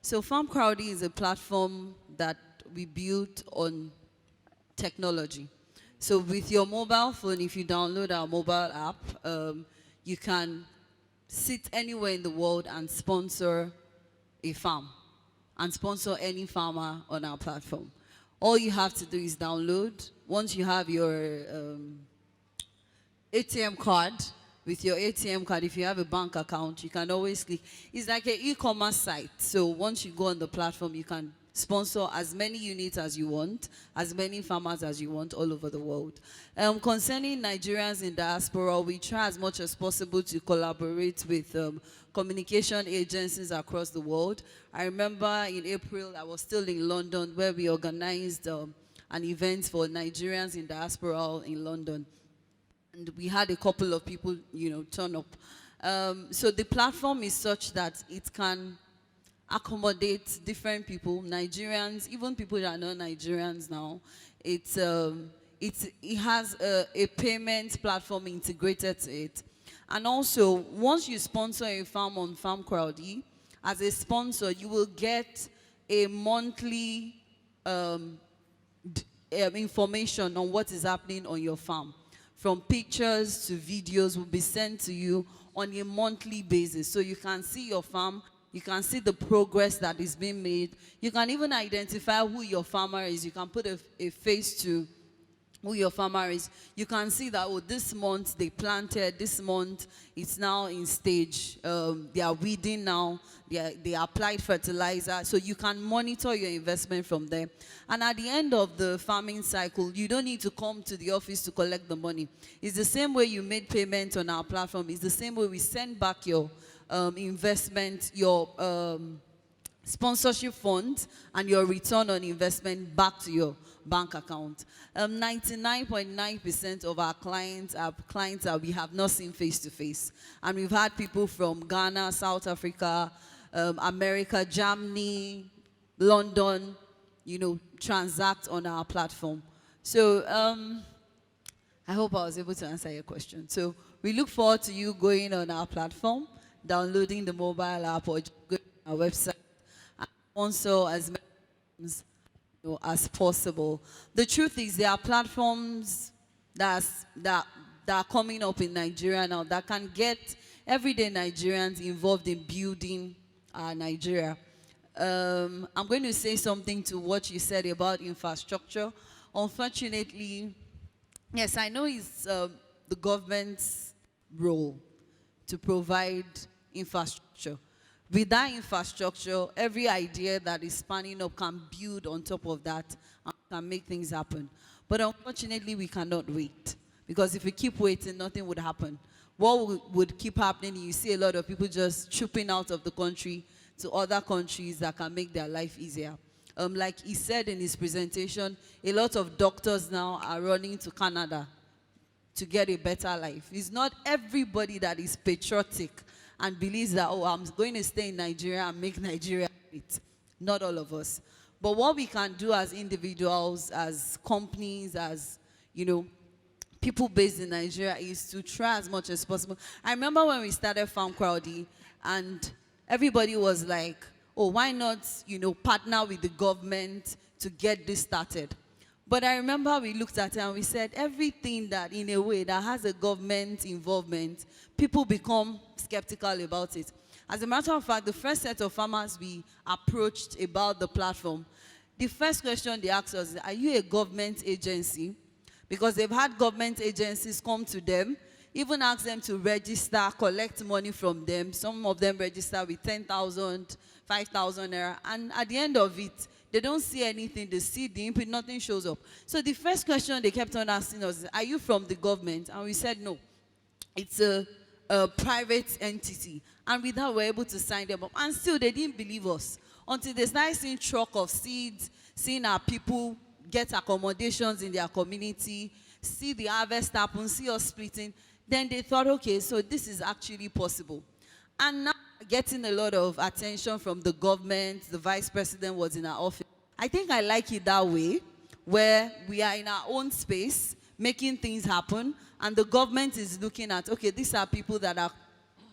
so Farm Crowdy is a platform that we built on technology. So with your mobile phone, if you download our mobile app, you can sit anywhere in the world and sponsor a farm and sponsor any farmer on our platform. All you have to do is download. Once you have your ATM card, with your ATM card, if you have a bank account, you can always click. It's like an e-commerce site. So once you go on the platform, you can sponsor as many units as you want, as many farmers as you want all over the world. Concerning Nigerians in diaspora, we try as much as possible to collaborate with communication agencies across the world. I remember in April, I was still in London, where we organized an event for Nigerians in diaspora in London. And we had a couple of people, turn up. So the platform is such that it can accommodate different people, Nigerians, even people that are not Nigerians now. It has a payment platform integrated to it. And also, once you sponsor a farm on Farm Crowdy, as a sponsor, you will get a monthly information on what is happening on your farm. From pictures to videos will be sent to you on a monthly basis. So you can see your farm, you can see the progress that is being made. You can even identify who your farmer is. You can put a face to who your farmer is. You can see that, oh, this month they planted, this month it's now in stage. They are weeding now, they applied fertilizer. So you can monitor your investment from there. And at the end of the farming cycle, you don't need to come to the office to collect the money. It's the same way you made payment on our platform. It's the same way we send back your investment, your sponsorship funds and your return on investment back to your bank account. 99.9% of our clients are clients that we have not seen face to face. And we've had people from Ghana, South Africa, America, Germany, London, transact on our platform. So I hope I was able to answer your question. So we look forward to you going on our platform, downloading the mobile app or going on our website, and sponsor as many as possible. The truth is there are platforms that are coming up in Nigeria now that can get everyday Nigerians involved in building Nigeria. I'm going to say something to what you said about infrastructure. Unfortunately, yes, I know it's the government's role to provide infrastructure. With that infrastructure, every idea that is spanning up can build on top of that and can make things happen. But unfortunately, we cannot wait. Because if we keep waiting, nothing would happen. What would keep happening, you see a lot of people just trooping out of the country to other countries that can make their life easier. Like he said in his presentation, a lot of doctors now are running to Canada to get a better life. It's not everybody that is patriotic and believes that, oh, I'm going to stay in Nigeria and make Nigeria great. Not all of us. But what we can do as individuals, as companies, as, people based in Nigeria is to try as much as possible. I remember when we started Farm Crowdy and everybody was like, oh, why not, partner with the government to get this started? But I remember we looked at it and we said everything that, in a way, that has a government involvement, people become skeptical about it. As a matter of fact, the first set of farmers we approached about the platform, the first question they asked us is, are you a government agency? Because they've had government agencies come to them, even ask them to register, collect money from them. Some of them register with 10,000, 5,000 naira, and at the end of it, they don't see anything. They see the input, nothing shows up. So the first question they kept on asking us is, are you from the government? And we said, no, it's a private entity. And with that, we were able to sign them up. And still, they didn't believe us until they started seeing truck of seeds, seeing our people get accommodations in their community, see the harvest happen, see us splitting. Then they thought, okay, so this is actually possible. And now getting a lot of attention from the government. The vice president was in our office. I think I like it that way, where we are in our own space, making things happen, and the government is looking at, okay, these are people that are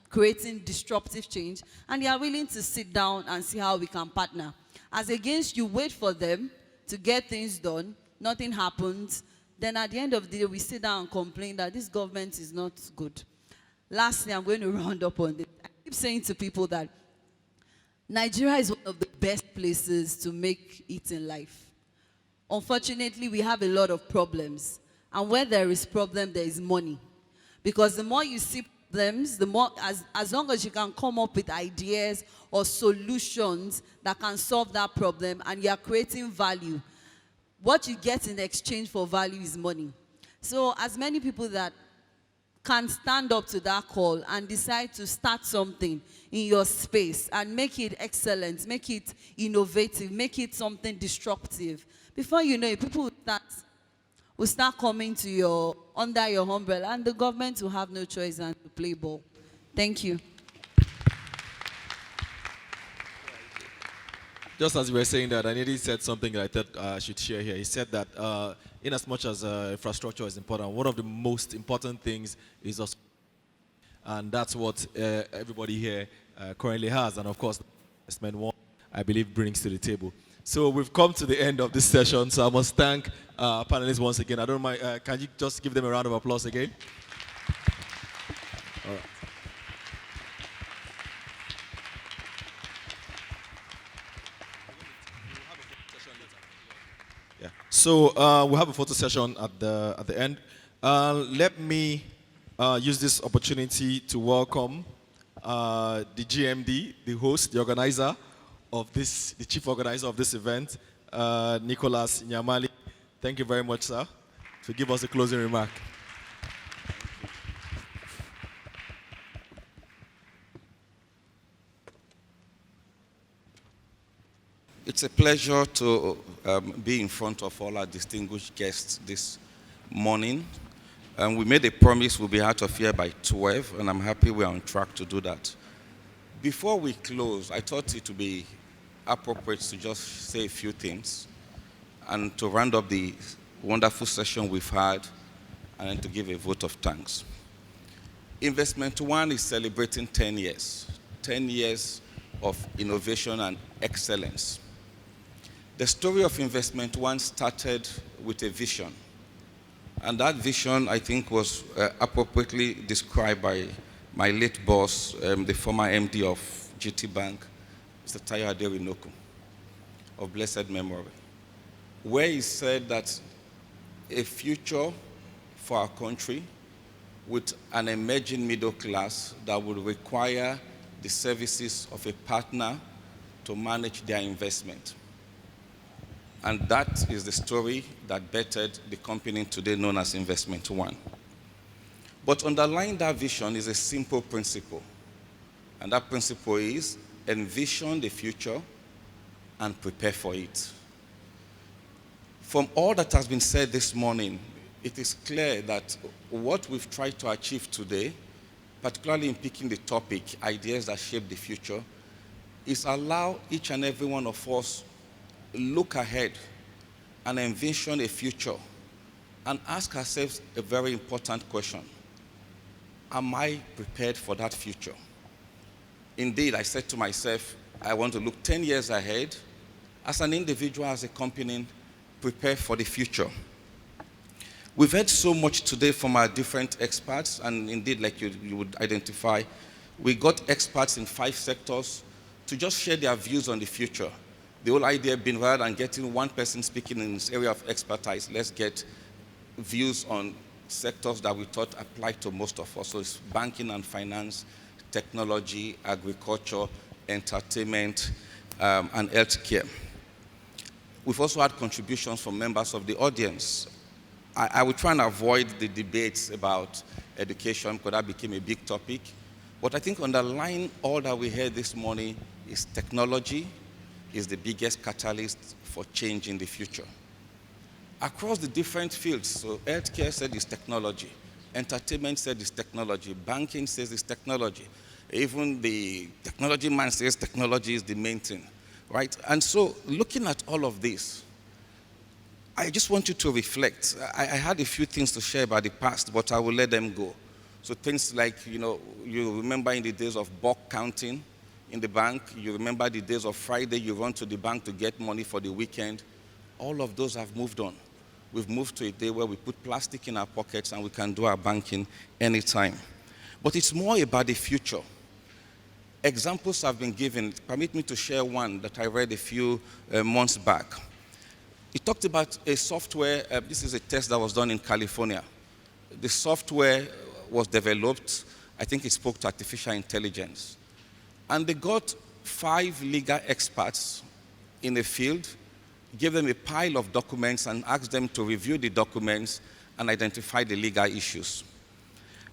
creating disruptive change, and they are willing to sit down and see how we can partner. As against you wait for them to get things done, nothing happens, then at the end of the day, we sit down and complain that this government is not good. lastly, I'm going to round up on this. I keep saying to people that Nigeria is one of the best places to make it in life. Unfortunately, we have a lot of problems. And where there is problem, there is money. Because the more you see problems, the more, as long as you can come up with ideas or solutions that can solve that problem and you are creating value, what you get in exchange for value is money. So as many people that can stand up to that call and decide to start something in your space and make it excellent, make it innovative, make it something disruptive, before you know it, people will start coming to your, under your umbrella, and the government will have no choice than to play ball. Thank you. Just as we were saying that, I nearly said something that I thought I should share here. He said that in as much as infrastructure is important, one of the most important things is us. And that's what everybody here currently has. And of course, investment one, I believe, brings to the table. So we've come to the end of this session. So I must thank our panelists once again. I don't mind, can you just give them a round of applause again? All right. Yeah. So we'll have a photo session at the end. Let me use this opportunity to welcome the GMD, the host, the organizer of this, the chief organizer of this event, Nicholas Nyamali. Thank you very much, sir, to give us a closing remark. It's a pleasure to be in front of all our distinguished guests this morning. We made a promise we'll be out of here by 12, and I'm happy we're on track to do that. Before we close, I thought it would be appropriate to just say a few things and to round up the wonderful session we've had and then to give a vote of thanks. Investment One is celebrating 10 years of innovation and excellence. The story of Investment One started with a vision. And that vision, I think, was appropriately described by my late boss, the former MD of GT Bank, Mr. Tayo Aderinoku, of blessed memory, where he said that a future for our country with an emerging middle class that would require the services of a partner to manage their investment. And that is the story that bettered the company today known as Investment One. But underlying that vision is a simple principle. And that principle is envision the future and prepare for it. From all that has been said this morning, it is clear that what we've tried to achieve today, particularly in picking the topic, ideas that shape the future, is allow each and every one of us look ahead and envision a future and ask ourselves a very important question. Am I prepared for that future? Indeed, I said to myself, I want to look 10 years ahead as an individual, as a company, prepare for the future. We've heard so much today from our different experts, and indeed, like you would identify, we got experts in 5 sectors to just share their views on the future. The whole idea being, rather than getting one person speaking in this area of expertise, let's get views on sectors that we thought apply to most of us. So it's banking and finance, technology, agriculture, entertainment, and healthcare. We've also had contributions from members of the audience. I will try and avoid the debates about education because that became a big topic. But I think underlying all that we heard this morning is technology is the biggest catalyst for change in the future. Across the different fields, so healthcare said it's technology, entertainment said it's technology, banking says it's technology, even the technology man says technology is the main thing, right? And so looking at all of this, I just want you to reflect. I had a few things to share about the past, but I will let them go. So things like, you remember in the days of bulk counting in the bank, you remember the days of Friday, you run to the bank to get money for the weekend. All of those have moved on. We've moved to a day where we put plastic in our pockets and we can do our banking anytime. but it's more about the future. Examples have been given. Permit me to share one that I read a few months back. It talked about a software, this is a test that was done in California. The software was developed, I think it spoke to artificial intelligence. And they got 5 legal experts in the field, gave them a pile of documents and asked them to review the documents and identify the legal issues.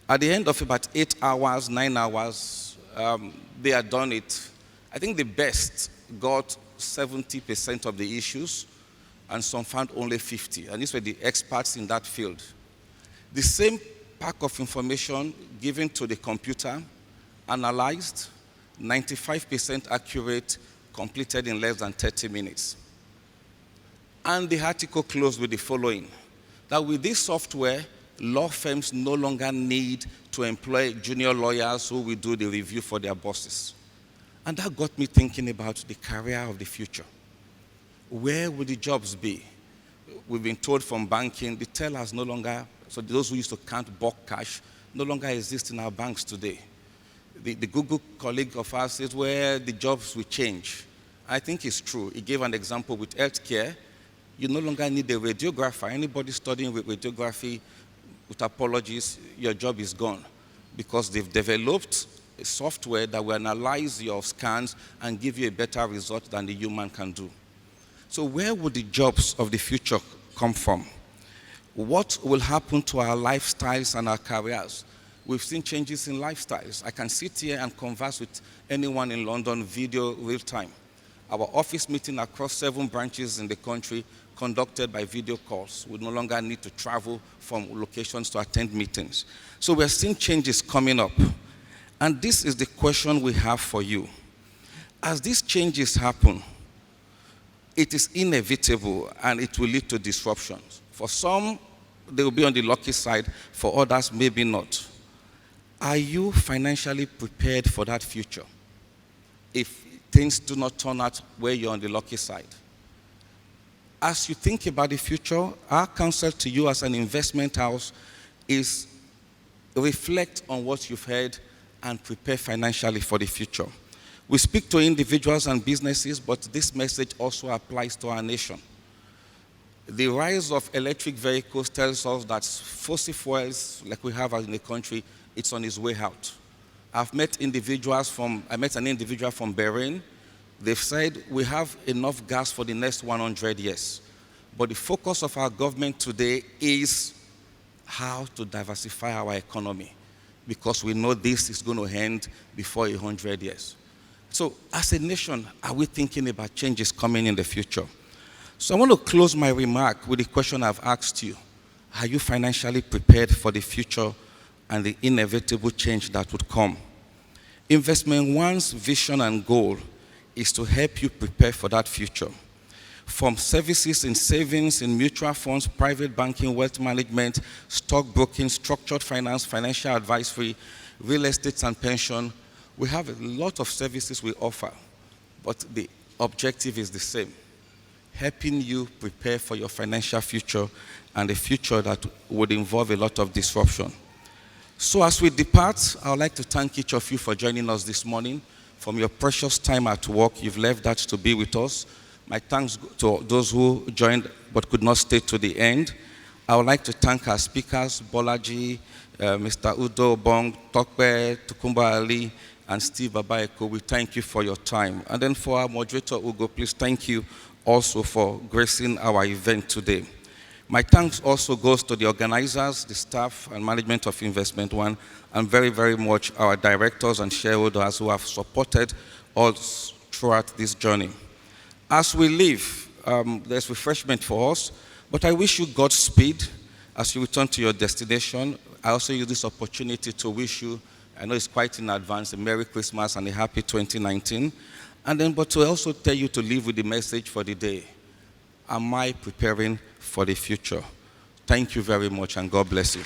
At the end of about 8 hours, 9 hours, they had done it. I think the best got 70% of the issues, and some found only 50. And these were the experts in that field. The same pack of information given to the computer, analyzed, 95% accurate, completed in less than 30 minutes. And the article closed with the following, that with this software, law firms no longer need to employ junior lawyers who will do the review for their bosses. And that got me thinking about the career of the future. Where would the jobs be? We've been told from banking, the tellers no longer, so those who used to count bulk cash, no longer exist in our banks today. The Google colleague of ours says where the jobs will change. I think it's true. He gave an example with healthcare. You no longer need a radiographer. Anybody studying with radiography, with apologies, your job is gone, because they've developed a software that will analyze your scans and give you a better result than the human can do. So where would the jobs of the future come from? What will happen to our lifestyles and our careers? We've seen changes in lifestyles. I can sit here and converse with anyone in London video real time. Our office meeting across 7 branches in the country conducted by video calls. We no longer need to travel from locations to attend meetings. So we're seeing changes coming up. And this is the question we have for you. As these changes happen, it is inevitable and it will lead to disruptions. For some, they will be on the lucky side. For others, maybe not. Are you financially prepared for that future if things do not turn out where you're on the lucky side? As you think about the future, our counsel to you as an investment house is reflect on what you've heard and prepare financially for the future. We speak to individuals and businesses, but this message also applies to our nation. The rise of electric vehicles tells us that fossil fuels, like we have in the country, it's on its way out. I met an individual from Bahrain. They've said we have enough gas for the next 100 years. But the focus of our government today is how to diversify our economy, because we know this is going to end before 100 years. So as a nation, are we thinking about changes coming in the future? So I want to close my remark with the question I've asked you. Are you financially prepared for the future and the inevitable change that would come? Investment One's vision and goal is to help you prepare for that future. From services in savings, in mutual funds, private banking, wealth management, stockbroking, structured finance, financial advisory, real estate and pension, we have a lot of services we offer, but the objective is the same, helping you prepare for your financial future and a future that would involve a lot of disruption. So as we depart, I would like to thank each of you for joining us this morning. From your precious time at work, you've left that to be with us. My thanks to those who joined but could not stay to the end. I would like to thank our speakers, Bolaji, Mr. Udo Bong, Tokpe, Tukumba Ali, and Steve Babaeko. We thank you for your time. And then for our moderator, Ugo, please thank you also for gracing our event today. My thanks also goes to the organizers, the staff and management of Investment One, and very, very much our directors and shareholders who have supported us throughout this journey. As we leave, there's refreshment for us, but I wish you Godspeed as you return to your destination. I also use this opportunity to wish you, I know it's quite in advance, a Merry Christmas and a happy 2019. And then, but to also tell you to leave with the message for the day. Am I preparing for the future? Thank you very much and God bless you.